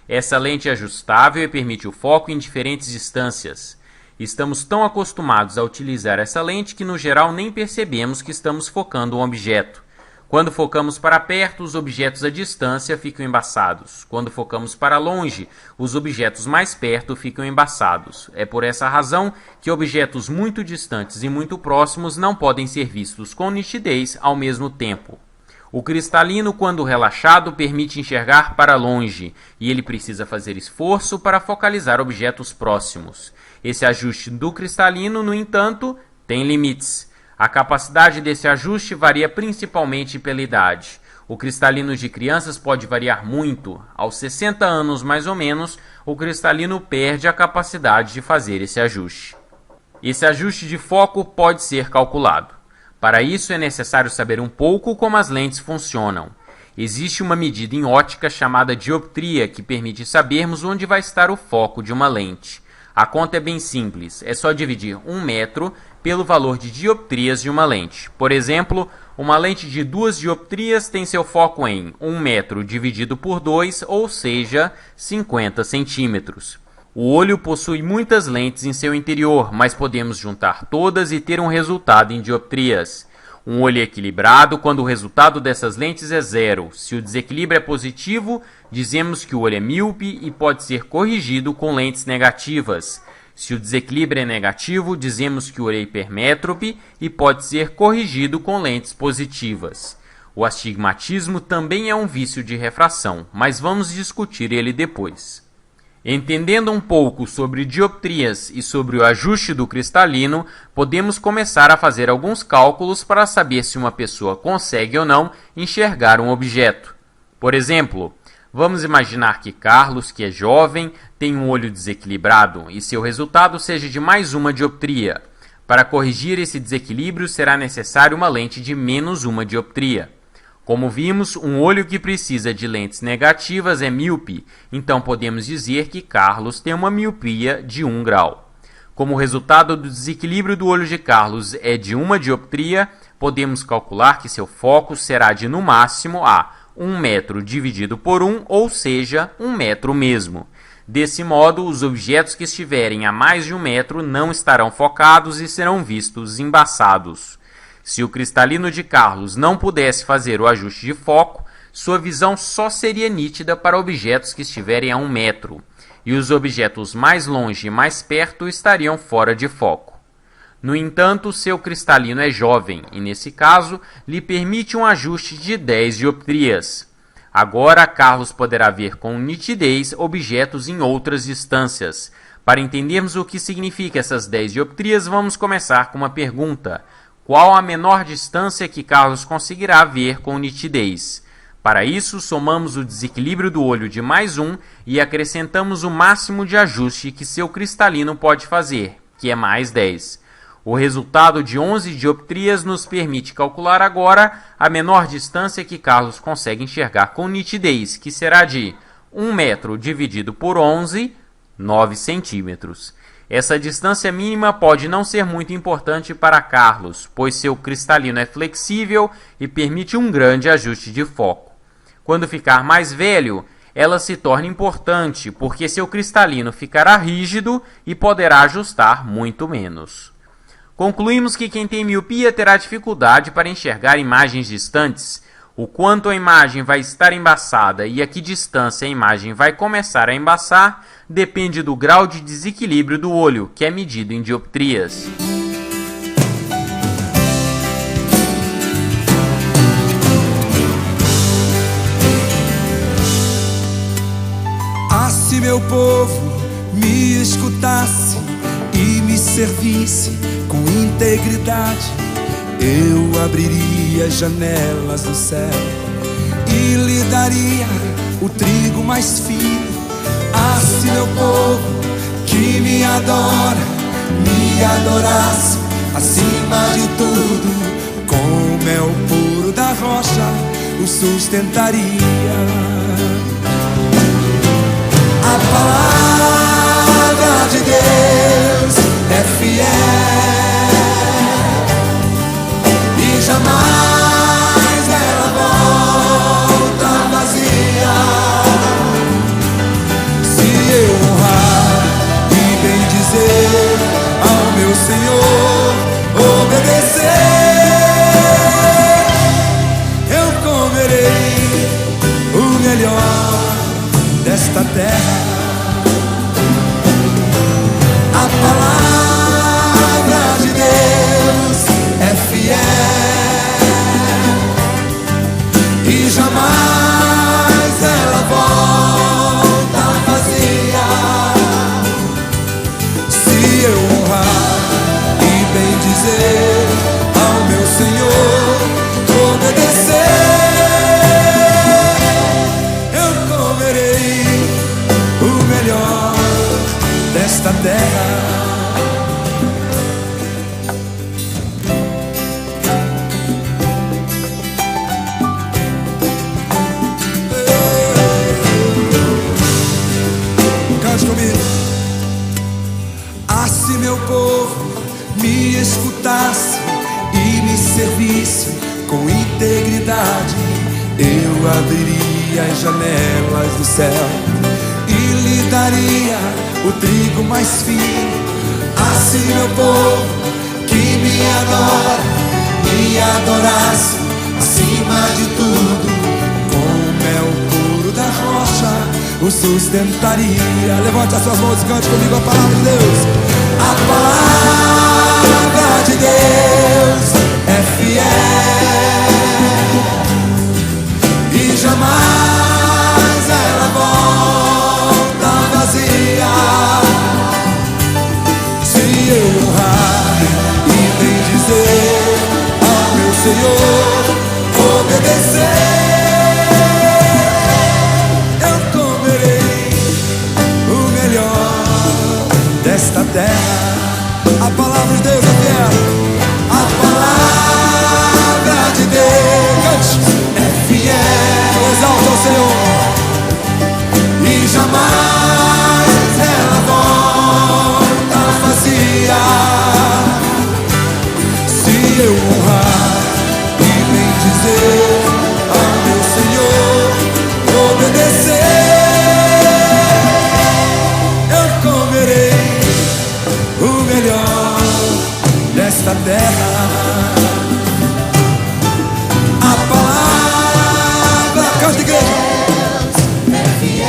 Essa lente é ajustável e permite o foco em diferentes distâncias. Estamos tão acostumados a utilizar essa lente que no geral nem percebemos que estamos focando um objeto. Quando focamos para perto, os objetos à distância ficam embaçados. Quando focamos para longe, os objetos mais perto ficam embaçados. É por essa razão que objetos muito distantes e muito próximos não podem ser vistos com nitidez ao mesmo tempo. O cristalino, quando relaxado, permite enxergar para longe, e ele precisa fazer esforço para focalizar objetos próximos. Esse ajuste do cristalino, no entanto, tem limites. A capacidade desse ajuste varia principalmente pela idade. O cristalino de crianças pode variar muito. Aos 60 anos, mais ou menos, o cristalino perde a capacidade de fazer esse ajuste. Esse ajuste de foco pode ser calculado. Para isso é necessário saber um pouco como as lentes funcionam. Existe uma medida em ótica chamada dioptria que permite sabermos onde vai estar o foco de uma lente. A conta é bem simples, é só dividir 1 metro pelo valor de dioptrias de uma lente. Por exemplo, uma lente de 2 dioptrias tem seu foco em 1 metro dividido por 2, ou seja, 50 centímetros. O olho possui muitas lentes em seu interior, mas podemos juntar todas e ter um resultado em dioptrias. Um olho equilibrado quando o resultado dessas lentes é zero. Se o desequilíbrio é positivo, dizemos que o olho é míope e pode ser corrigido com lentes negativas. Se o desequilíbrio é negativo, dizemos que o olho é hipermétrope e pode ser corrigido com lentes positivas. O astigmatismo também é um vício de refração, mas vamos discutir ele depois. Entendendo um pouco sobre dioptrias e sobre o ajuste do cristalino, podemos começar a fazer alguns cálculos para saber se uma pessoa consegue ou não enxergar um objeto. Por exemplo, vamos imaginar que Carlos, que é jovem, tem um olho desequilibrado e seu resultado seja de mais uma dioptria. Para corrigir esse desequilíbrio, será necessário uma lente de menos uma dioptria. Como vimos, um olho que precisa de lentes negativas é míope, então podemos dizer que Carlos tem uma miopia de 1 grau. Como o resultado do desequilíbrio do olho de Carlos é de 1 dioptria, podemos calcular que seu foco será de no máximo 1 metro dividido por 1, ou seja, 1 metro mesmo. Desse modo, os objetos que estiverem a mais de 1 metro não estarão focados e serão vistos embaçados. Se o cristalino de Carlos não pudesse fazer o ajuste de foco, sua visão só seria nítida para objetos que estiverem a 1 metro, e os objetos mais longe e mais perto estariam fora de foco. No entanto, seu cristalino é jovem e, nesse caso, lhe permite um ajuste de 10 dioptrias. Agora, Carlos poderá ver com nitidez objetos em outras distâncias. Para entendermos o que significa essas 10 dioptrias, vamos começar com uma pergunta. Qual a menor distância que Carlos conseguirá ver com nitidez? Para isso, somamos o desequilíbrio do olho de mais 1 e acrescentamos o máximo de ajuste que seu cristalino pode fazer, que é mais 10. O resultado de 11 dioptrias nos permite calcular agora a menor distância que Carlos consegue enxergar com nitidez, que será de 1 metro dividido por 11, 9 centímetros. Essa distância mínima pode não ser muito importante para Carlos, pois seu cristalino é flexível e permite um grande ajuste de foco. Quando ficar mais velho, ela se torna importante, porque seu cristalino ficará rígido e poderá ajustar muito menos. Concluímos que quem tem miopia terá dificuldade para enxergar imagens distantes. O quanto a imagem vai estar embaçada e a que distância a imagem vai começar a embaçar depende do grau de desequilíbrio do olho, que é medido em dioptrias. Ah, se meu povo me escutasse e me servisse com integridade, eu abriria as janelas do céu e lhe daria o trigo mais fino. Ah, se meu povo que me adora me adorasse acima de tudo, com mel puro da rocha o sustentaria. A palavra de Deus é fiel e jamais ela volta vazia. Se eu honrar e bendizer ao meu Senhor, obedecer, eu comerei o escutasse e me servisse com integridade, eu abriria as janelas do céu e lhe daria o trigo mais fino. Assim meu povo que me adora, me adorasse acima de tudo, com mel puro da rocha o sustentaria. Levante as suas mãos e cante comigo a palavra de Deus. A palavra de Deus é fiel e jamais ela volta vazia. Se eu honrar e bem dizer ao meu Senhor, obedecer, desta terra. A palavra de Deus é fiel. A palavra de Deus é fiel. Exalta o Senhor e jamais ela volta vazia. Se eu honrar e bem dizer ao meu Senhor, obedecer, desta terra. A palavra, canta igreja, é fiel.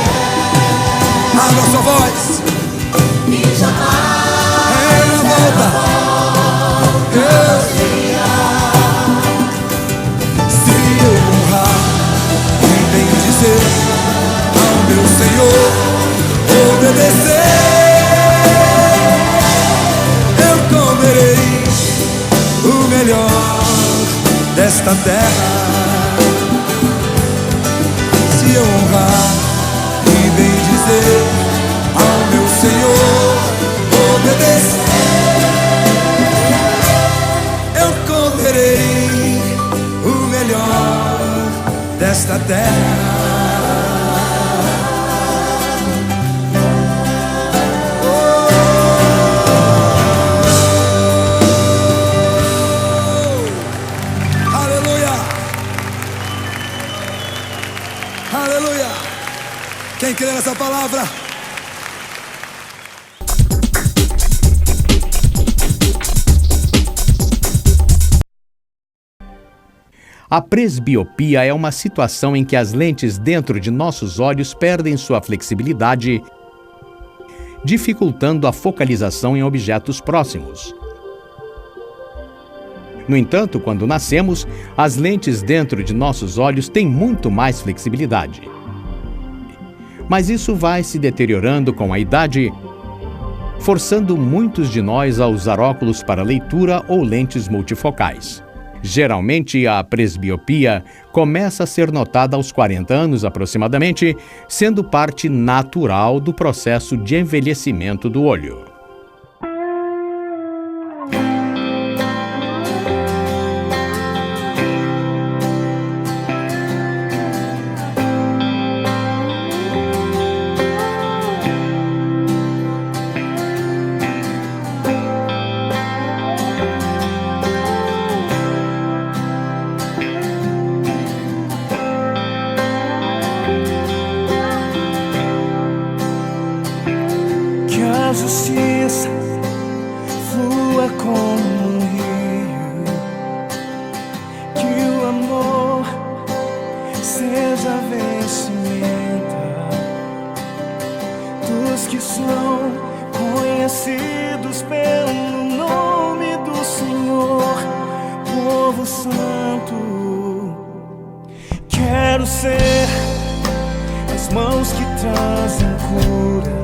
Abra sua voz e jamais ela volta. Se eu honrar e bem dizer ao meu Senhor, obedecer, o melhor desta terra. Se eu honrar e bem dizer ao meu Senhor, obedecer, eu comerei o melhor desta terra. Quem crê nessa palavra? A presbiopia é uma situação em que as lentes dentro de nossos olhos perdem sua flexibilidade, dificultando a focalização em objetos próximos. No entanto, quando nascemos, as lentes dentro de nossos olhos têm muito mais flexibilidade. Mas isso vai se deteriorando com a idade, forçando muitos de nós a usar óculos para leitura ou lentes multifocais. Geralmente, a presbiopia começa a ser notada aos 40 anos aproximadamente, sendo parte natural do processo de envelhecimento do olho. Justiça flua como um rio, que o amor seja a vestimenta dos que são conhecidos pelo nome do Senhor, povo santo. Quero ser as mãos que trazem cura,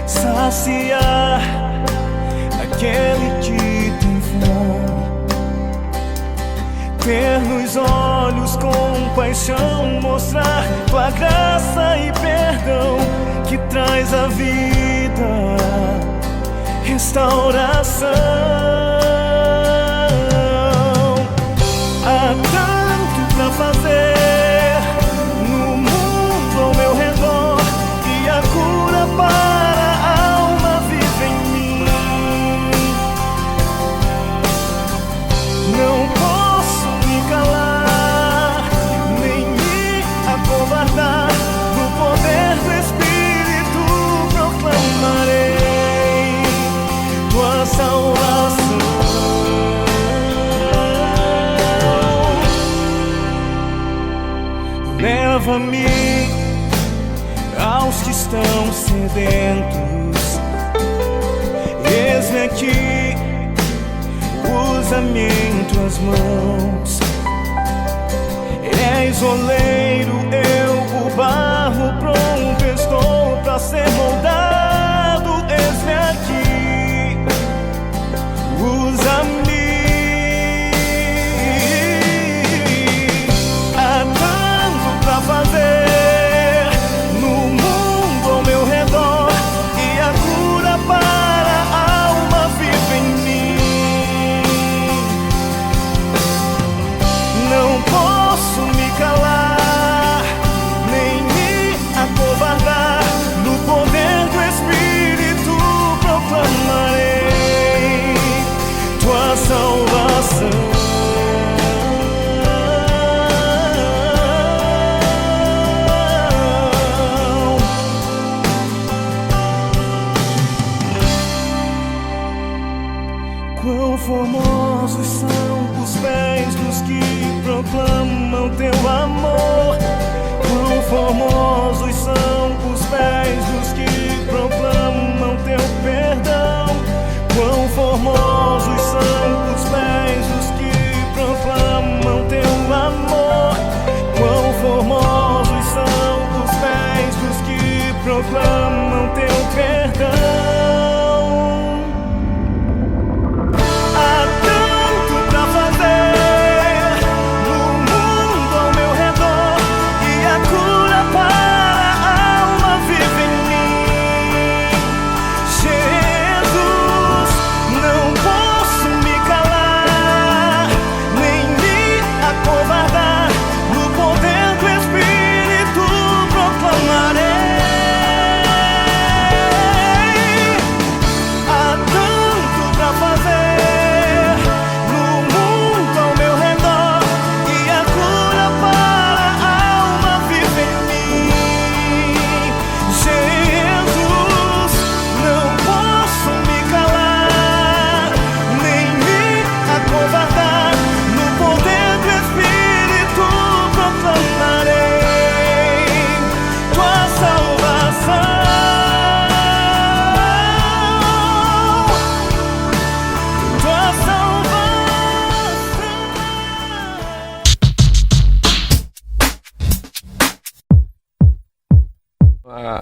saciar aquele que tem fome, ter nos olhos compaixão, mostrar tua graça e perdão que traz a vida, restauração. Há tanto pra fazer no mundo ao meu redor, e a cura para a alma vive em mim. leva-me aos que estão sedentos. Eis-me aqui, usa-me em tuas mãos. És oleiro, eu o barro, pronto estou pra ser moldado. Eis-me aqui, usa-me. Há tanto pra fazer no mundo ao meu redor, e a cura para a alma vive em mim. Não posso me calar, nem me acovardar. No poder do Espírito proclamarei tua salvação. Quão formosos são os pés dos que proclamam teu amor. Quão formosos são os pés dos que proclamam teu perdão. Quão formosos são os pés dos que proclamam teu amor. Quão formosos são os pés dos que proclamam teu perdão.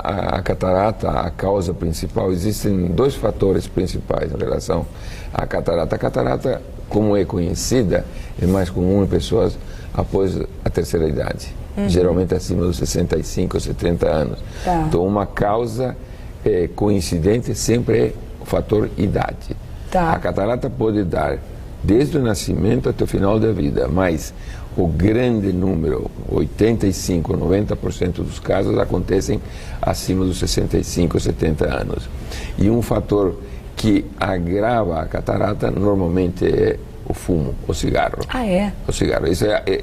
A catarata, a causa principal, existem dois fatores principais em relação à catarata. A catarata, como é conhecida, é mais comum em pessoas após a terceira idade, geralmente acima dos 65 ou 70 anos. Tá. Então, uma causa coincidente sempre é o fator idade. Tá. A catarata pode dar desde o nascimento até o final da vida, mas o grande número, 85%, 90% dos casos acontecem acima dos 65, 70 anos. E um fator que agrava a catarata normalmente é o fumo, o cigarro. Ah, é? O cigarro.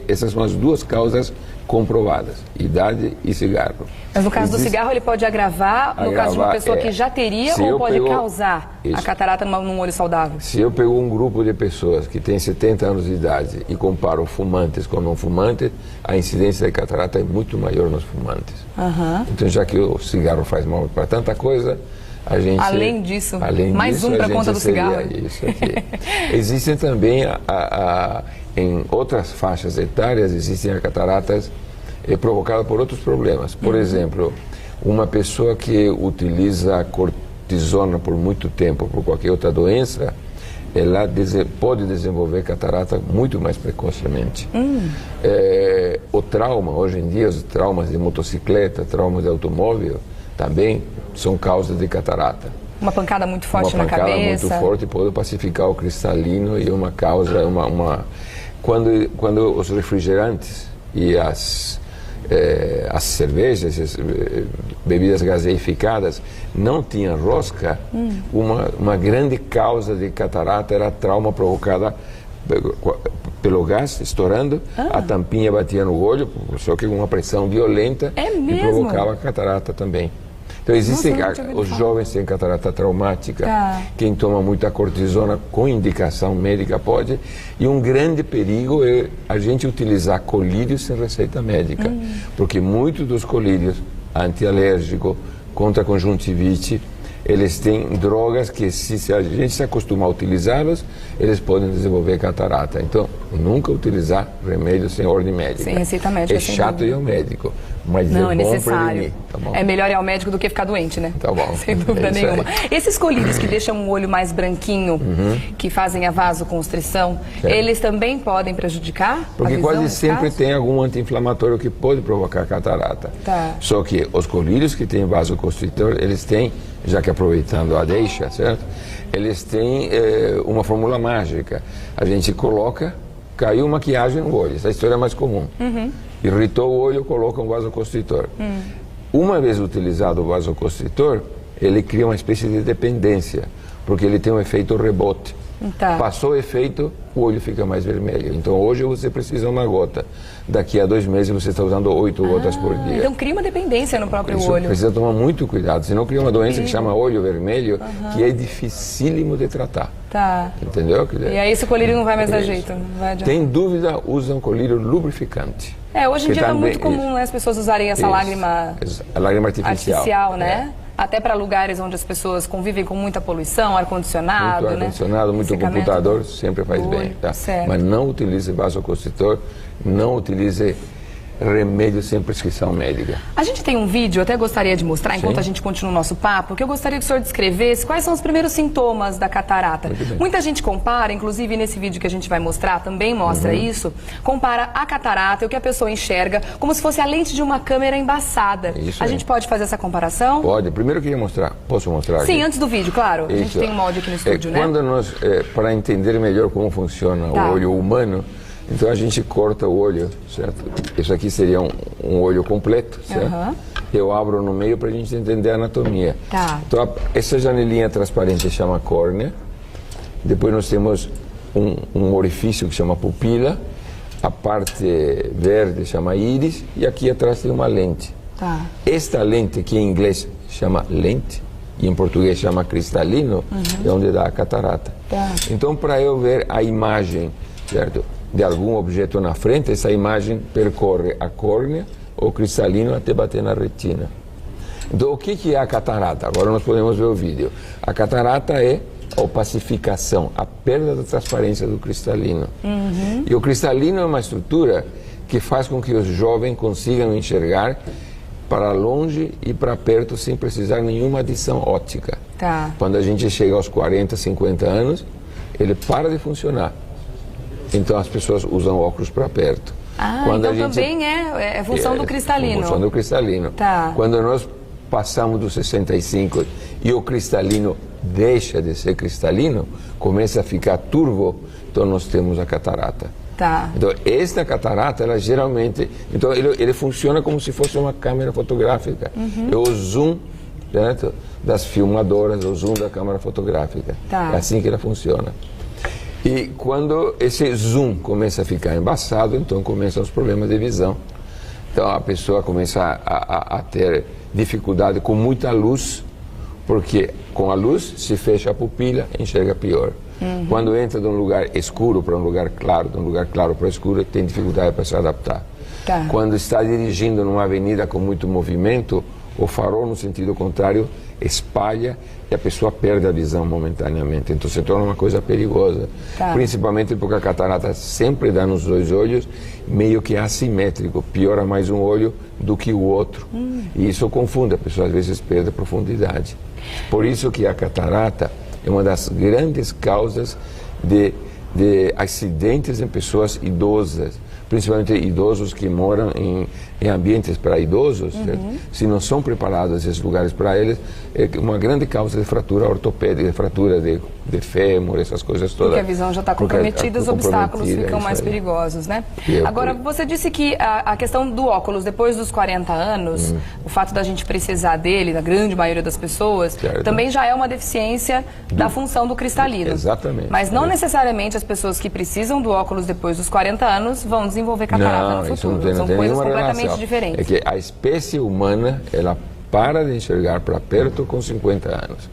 Essas são as duas causas comprovadas, idade e cigarro. Mas no caso do cigarro ele pode agravar, no caso de uma pessoa que já teria, ou pode causar a catarata num olho saudável? Se eu pego um grupo de pessoas que tem 70 anos de idade e comparo fumantes com não fumantes, a incidência de catarata é muito maior nos fumantes. Então, já que o cigarro faz mal para tanta coisa, a gente... Além disso, mais um para conta do cigarro. Isso aqui. Existem também, em outras faixas etárias, existem cataratas provocadas por outros problemas. Por exemplo, uma pessoa que utiliza cortisona por muito tempo, por qualquer outra doença, ela pode desenvolver catarata muito mais precocemente. O trauma, hoje em dia, os traumas de motocicleta, traumas de automóvel, também são causas de catarata. Uma pancada muito forte na cabeça. Uma pancada muito forte pode pacificar o cristalino e uma causa, quando os refrigerantes e as cervejas, as bebidas gaseificadas não tinham rosca, uma grande causa de catarata era trauma provocada pelo gás estourando, a tampinha batia no olho, só que com uma pressão violenta, e provocava catarata também. Então existem, os jovens têm catarata traumática, quem toma muita cortisona com indicação médica pode, e um grande perigo é a gente utilizar colírios sem receita médica, porque muitos dos colírios antialérgicos, contra conjuntivite, eles têm drogas que se a gente se acostumar a utilizá-los, eles podem desenvolver catarata. Então, nunca utilizar remédio sem ordem médica. Sem receita médica. É chato ir ao médico, mas não, é bom prevenir. Tá bom? É melhor ir ao médico do que ficar doente, né? Tá bom. Sem dúvida nenhuma. Esses colírios que deixam o olho mais branquinho, que fazem a vasoconstrição, eles também podem prejudicar porque a visão, quase sempre tem algum anti-inflamatório que pode provocar catarata. Só que os colírios que têm vasoconstritor, eles têm, já que aproveitando a deixa, certo? Eles têm uma fórmula mágica. A gente coloca, caiu maquiagem no olho, essa história é mais comum. Irritou o olho, coloca um vasoconstritor. Uma vez utilizado o vasoconstritor, ele cria uma espécie de dependência, porque ele tem um efeito rebote. Passou o efeito, o olho fica mais vermelho. Então hoje você precisa de uma gota. Daqui a 2 meses você está usando 8 gotas por dia. Então cria uma dependência no próprio olho. Precisa tomar muito cuidado, senão cria uma doença que chama olho vermelho, que é dificílimo de tratar. Entendeu? E aí esse colírio não vai mais dar jeito? Não vai adiantar. Tem dúvida, usa um colírio lubrificante. Hoje em dia é muito comum as pessoas usarem essa lágrima... A lágrima artificial. Né? Até para lugares onde as pessoas convivem com muita poluição, ar-condicionado, muito ar-condicionado, muito computador, sempre faz bem. Mas não utilize vasoconstritor, não utilize remédio sem prescrição médica. A gente tem um vídeo, eu até gostaria de mostrar, enquanto a gente continua o nosso papo, que eu gostaria que o senhor descrevesse quais são os primeiros sintomas da catarata. Muita gente compara, inclusive nesse vídeo que a gente vai mostrar, também mostra isso, compara a catarata e o que a pessoa enxerga como se fosse a lente de uma câmera embaçada. A gente pode fazer essa comparação? Pode. Primeiro eu queria mostrar, posso mostrar Sim, aqui? antes do vídeo, claro. A gente tem um molde aqui no estúdio, né? Quando nós, para entender melhor como funciona o olho humano, então a gente corta o olho, certo? Isso aqui seria um olho completo, certo? Eu abro no meio para a gente entender a anatomia. Então essa janelinha transparente chama córnea. Depois nós temos um orifício que chama pupila. A parte verde chama íris e aqui atrás tem uma lente. Esta lente, que em inglês chama lente e em português chama cristalino, é onde dá a catarata. Então, para eu ver a imagem, certo, de algum objeto na frente, essa imagem percorre a córnea ou cristalino até bater na retina. Então, o que é a catarata? Agora nós podemos ver o vídeo. A catarata é a opacificação, a perda da transparência do cristalino. E o cristalino é uma estrutura que faz com que os jovens consigam enxergar para longe e para perto sem precisar nenhuma adição óptica. Quando a gente chega aos 40, 50 anos, ele para de funcionar. Então as pessoas usam óculos para perto. Quando então também é função do cristalino. Função do cristalino. Quando nós passamos dos 65 e o cristalino deixa de ser cristalino, começa a ficar turvo, então nós temos a catarata. Então esta catarata, ela geralmente, então ele funciona como se fosse uma câmera fotográfica. É o zoom, certo, das filmadoras, o zoom da câmera fotográfica. É assim que ela funciona. E quando esse zoom começa a ficar embaçado, então começam os problemas de visão. Então a pessoa começa a ter dificuldade com muita luz, porque com a luz se fecha a pupila, enxerga pior. Quando entra de um lugar escuro para um lugar claro, de um lugar claro para escuro, tem dificuldade para se adaptar. Quando está dirigindo numa avenida com muito movimento, o farol no sentido contrário espalha e a pessoa perde a visão momentaneamente. Então se torna uma coisa perigosa. Principalmente porque a catarata sempre dá nos 2 olhos, meio que assimétrico. Piora mais um olho do que o outro. E isso confunde, a pessoa às vezes perde a profundidade. Por isso que a catarata é uma das grandes causas de acidentes em pessoas idosas. Principalmente idosos que moram em ambientes para idosos, se não são preparados esses lugares para eles, é uma grande causa de fratura ortopédica, de fratura de fêmur, essas coisas todas. Porque a visão já está comprometida, os obstáculos ficam mais perigosos, né? Agora, você disse que a questão do óculos, depois dos 40 anos, o fato da gente precisar dele, da grande maioria das pessoas, também já é uma deficiência da função do cristalino. Exatamente. Mas não necessariamente as pessoas que precisam do óculos depois dos 40 anos vão desenvolver catarata no futuro. Isso não tem São coisas completamente relação. diferentes. É que a espécie humana, ela para de enxergar para perto com 50 anos.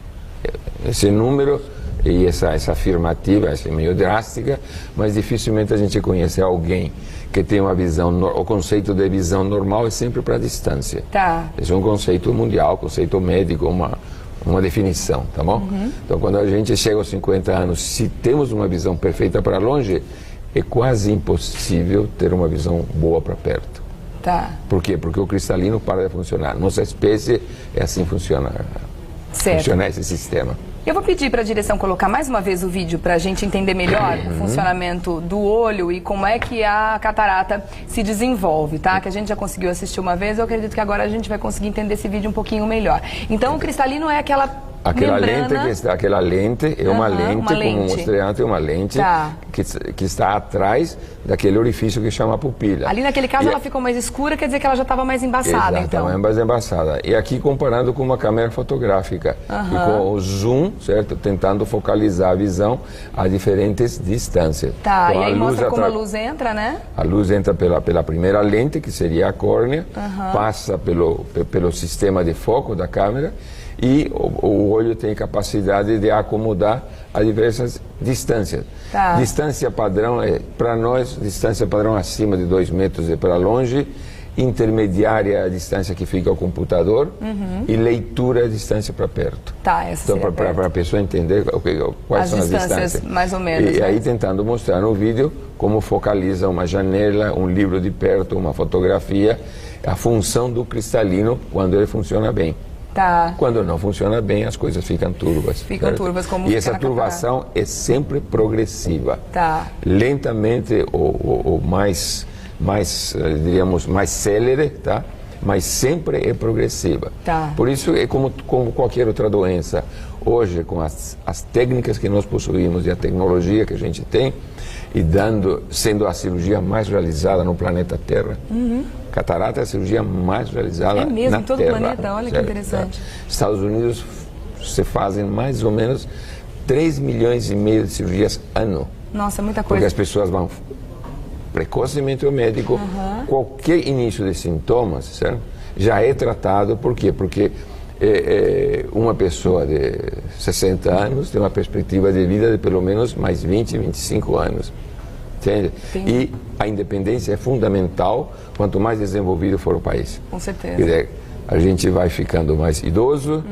Esse número e essa afirmativa é meio drástica, mas dificilmente a gente conhece alguém que tem uma visão, o conceito de visão normal é sempre para a distância. Tá. Esse é um conceito mundial, conceito médico, uma definição, tá bom? Então, quando a gente chega aos 50 anos, se temos uma visão perfeita para longe, é quase impossível ter uma visão boa para perto. Tá. Por quê? Porque o cristalino para de funcionar. Nossa espécie é assim funciona esse sistema. Eu vou pedir para a direção colocar mais uma vez o vídeo para a gente entender melhor o funcionamento do olho e como é que a catarata se desenvolve, tá? Que a gente já conseguiu assistir uma vez, eu acredito que agora a gente vai conseguir entender esse vídeo um pouquinho melhor. Então, o cristalino é aquela membrana... Aquela lente é uma lente, como mostrei antes, é uma lente que está atrás daquele orifício que chama pupila. Ali naquele caso ela ficou mais escura, quer dizer que ela já estava mais embaçada, então. Mais embaçada. E aqui comparando com uma câmera fotográfica, e com o zoom, certo? Tentando focalizar a visão a diferentes distâncias. Tá, então, e aí mostra como a luz entra, né? A luz entra pela primeira lente, que seria a córnea, passa pelo sistema de foco da câmera, e o olho tem capacidade de acomodar a diversas distâncias. Tá. Distância padrão para nós, distância padrão acima de 2 metros é para longe, intermediária a distância que fica ao computador e leitura a distância para perto. Tá, essa então, para a pessoa entender quais são as distâncias. Mais ou menos. E aí tentando mostrar no vídeo como focaliza uma janela, um livro de perto, uma fotografia, a função do cristalino quando ele funciona bem. Tá. Quando não funciona bem, as coisas ficam turvas. Ficam turvas, como E essa turvação é sempre progressiva. Tá. Lentamente ou mais diríamos, mais célere, tá? Mas sempre é progressiva. Tá. Por isso é como qualquer outra doença. Hoje, com as técnicas que nós possuímos e a tecnologia que a gente tem, e sendo a cirurgia mais realizada no planeta Terra. Catarata é a cirurgia mais realizada na Terra. É mesmo, em todo o planeta, olha que interessante. Estados Unidos se fazem mais ou menos 3,5 milhões de cirurgias ano. Nossa, muita coisa. Porque as pessoas vão precocemente ao médico, qualquer início de sintomas, certo? Já é tratado, por quê? Porque uma pessoa de 60 anos tem uma perspectiva de vida de pelo menos mais 20, 25 anos. Entende? E a independência é fundamental quanto mais desenvolvido for o país. Com certeza. Quer dizer, a gente vai ficando mais idoso,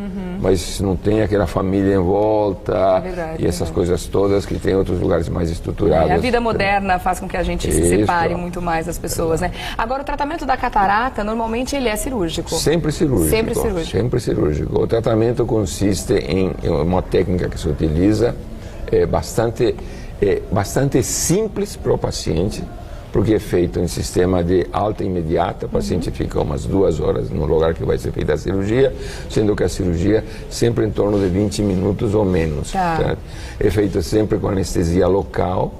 mas não tem aquela família em volta e essas coisas todas que tem outros lugares mais estruturados. A vida moderna faz com que a gente se separe muito mais das pessoas, né? Agora, o tratamento da catarata, normalmente ele é cirúrgico. Sempre cirúrgico. Sempre cirúrgico. Sempre cirúrgico. O tratamento consiste em uma técnica que se utiliza bastante simples para o paciente, porque é feito em sistema de alta imediata, o paciente fica umas 2 horas no lugar que vai ser feita a cirurgia, sendo que a cirurgia sempre em torno de 20 minutos ou menos. Tá. É feito sempre com anestesia local,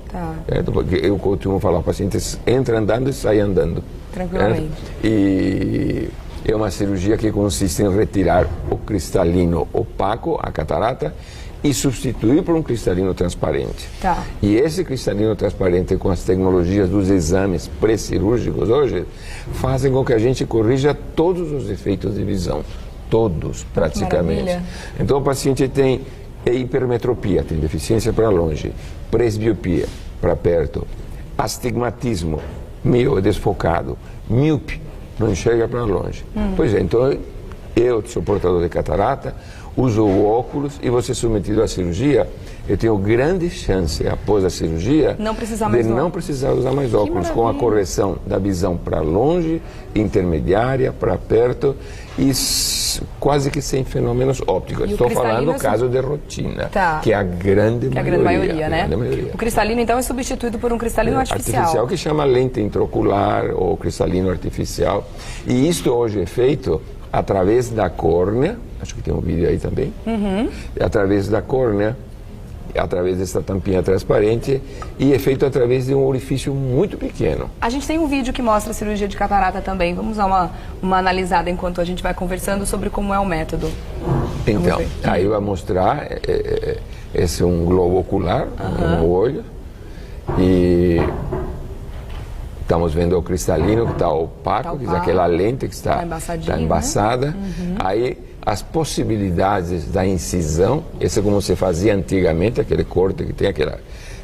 porque eu costumo falar, o paciente entra andando e sai andando. Tranquilamente. E é uma cirurgia que consiste em retirar o cristalino opaco, a catarata, e substituir por um cristalino transparente. Tá. E esse cristalino transparente, com as tecnologias dos exames pré-cirúrgicos hoje, fazem com que a gente corrija todos os defeitos de visão. Todos, praticamente. Maravilha. Então o paciente tem hipermetropia, tem deficiência para longe, presbiopia para perto, astigmatismo, meio desfocado, míope, não enxerga para longe. Pois é, então eu sou portador de catarata, uso o óculos e vou ser submetido à cirurgia, eu tenho grande chance, após a cirurgia, não precisar usar mais óculos, com a correção da visão para longe, intermediária, para perto e quase que sem fenômenos ópticos. Estou falando no caso de rotina, que é a grande maioria, né? O cristalino, então, é substituído por um cristalino artificial. Que chama lente intraocular ou cristalino artificial. E isto hoje é feito através da córnea, acho que tem um vídeo aí também, através da córnea, através dessa tampinha transparente, e é feito através de um orifício muito pequeno. A gente tem um vídeo que mostra a cirurgia de catarata também, vamos dar uma analisada enquanto a gente vai conversando sobre como é o método. Então, aí vai mostrar, esse é um globo ocular no olho, e Estamos vendo o cristalino que está opaco, que é aquela lente que está embaçada. Né? Aí as possibilidades da incisão, essa é como se fazia antigamente, aquele corte que tem aquela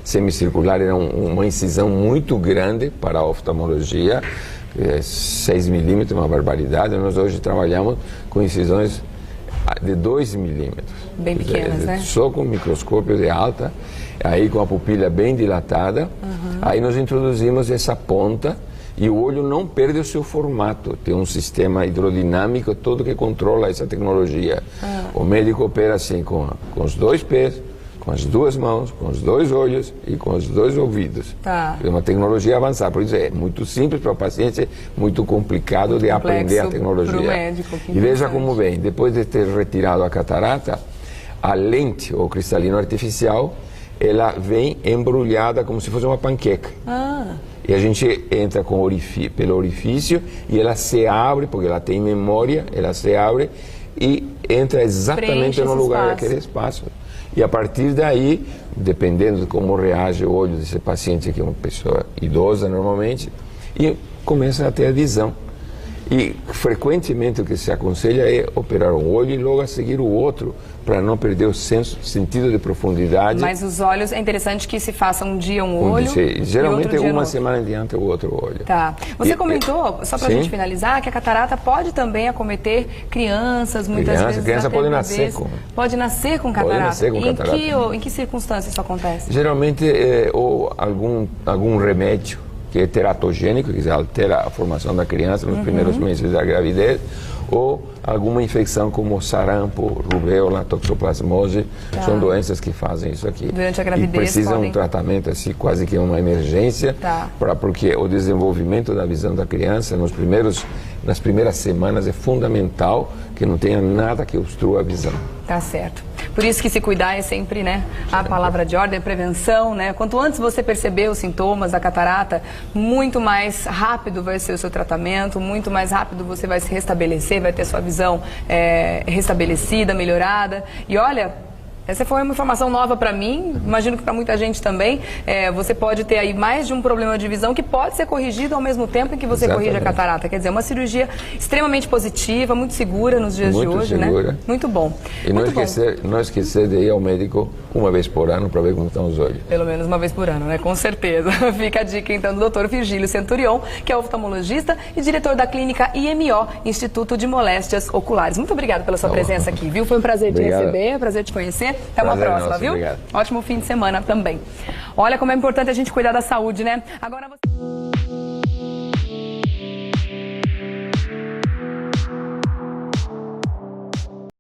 semicircular, era uma incisão muito grande para a oftalmologia, 6 milímetros, uma barbaridade. Nós hoje trabalhamos com incisões de 2 milímetros. Bem pequenas, né? Só com microscópio de alta, aí com a pupila bem dilatada. Aí nós introduzimos essa ponta e o olho não perde o seu formato. Tem um sistema hidrodinâmico todo que controla essa tecnologia. O médico opera assim com os 2 pés, com as 2 mãos, com os 2 olhos e com os 2 ouvidos. É uma tecnologia avançada, por isso é muito simples para o paciente, muito complicado de aprender a tecnologia. Pro médico, e veja como vem, depois de ter retirado a catarata, a lente, ou cristalino artificial, ela vem embrulhada como se fosse uma panqueca. E a gente entra pelo orifício e ela se abre, porque ela tem memória, ela se abre e entra exatamente no lugar daquele espaço. E a partir daí, dependendo de como reage o olho desse paciente, que é uma pessoa idosa normalmente, e começa a ter a visão. E frequentemente o que se aconselha é operar um olho e logo a seguir o outro, para não perder o sentido de profundidade. Mas os olhos, é interessante que se faça um dia um olho. Geralmente uma semana adiante o outro olho. Tá. Você comentou, só para a gente finalizar, que a catarata pode também acometer crianças, muitas vezes. Criança pode nascer com. Pode nascer com catarata. Pode nascer com catarata. Em que circunstâncias isso acontece? Geralmente ou algum remédio que é teratogênico, que altera a formação da criança nos primeiros meses da gravidez, ou alguma infecção como sarampo, rubéola, toxoplasmose, são doenças que fazem isso aqui. Durante a gravidez e precisam um tratamento assim, quase que uma emergência, porque o desenvolvimento da visão da criança nas primeiras semanas é fundamental que não tenha nada que obstrua a visão. Tá certo. Por isso que se cuidar é sempre, né, a palavra de ordem, a prevenção, né? Quanto antes você perceber os sintomas da catarata, muito mais rápido vai ser o seu tratamento, muito mais rápido você vai se restabelecer, vai ter sua visão restabelecida, melhorada. E olha, essa foi uma informação nova para mim, imagino que para muita gente também. Você pode ter aí mais de um problema de visão que pode ser corrigido ao mesmo tempo em que você corrige a catarata. Quer dizer, uma cirurgia extremamente positiva, muito segura nos dias de hoje, segura. Né? Muito bom. E não esquecer de ir ao médico uma vez por ano para ver como estão os olhos. Pelo menos uma vez por ano, né? Com certeza. Fica a dica então do Dr. Virgílio Centurion, que é oftalmologista e diretor da clínica IMO, Instituto de Moléstias Oculares. Muito obrigado pela sua presença aqui, viu? Foi um prazer te receber, prazer te conhecer. Até uma próxima, viu? Obrigado. Ótimo fim de semana também. Olha como é importante a gente cuidar da saúde, né? Agora você...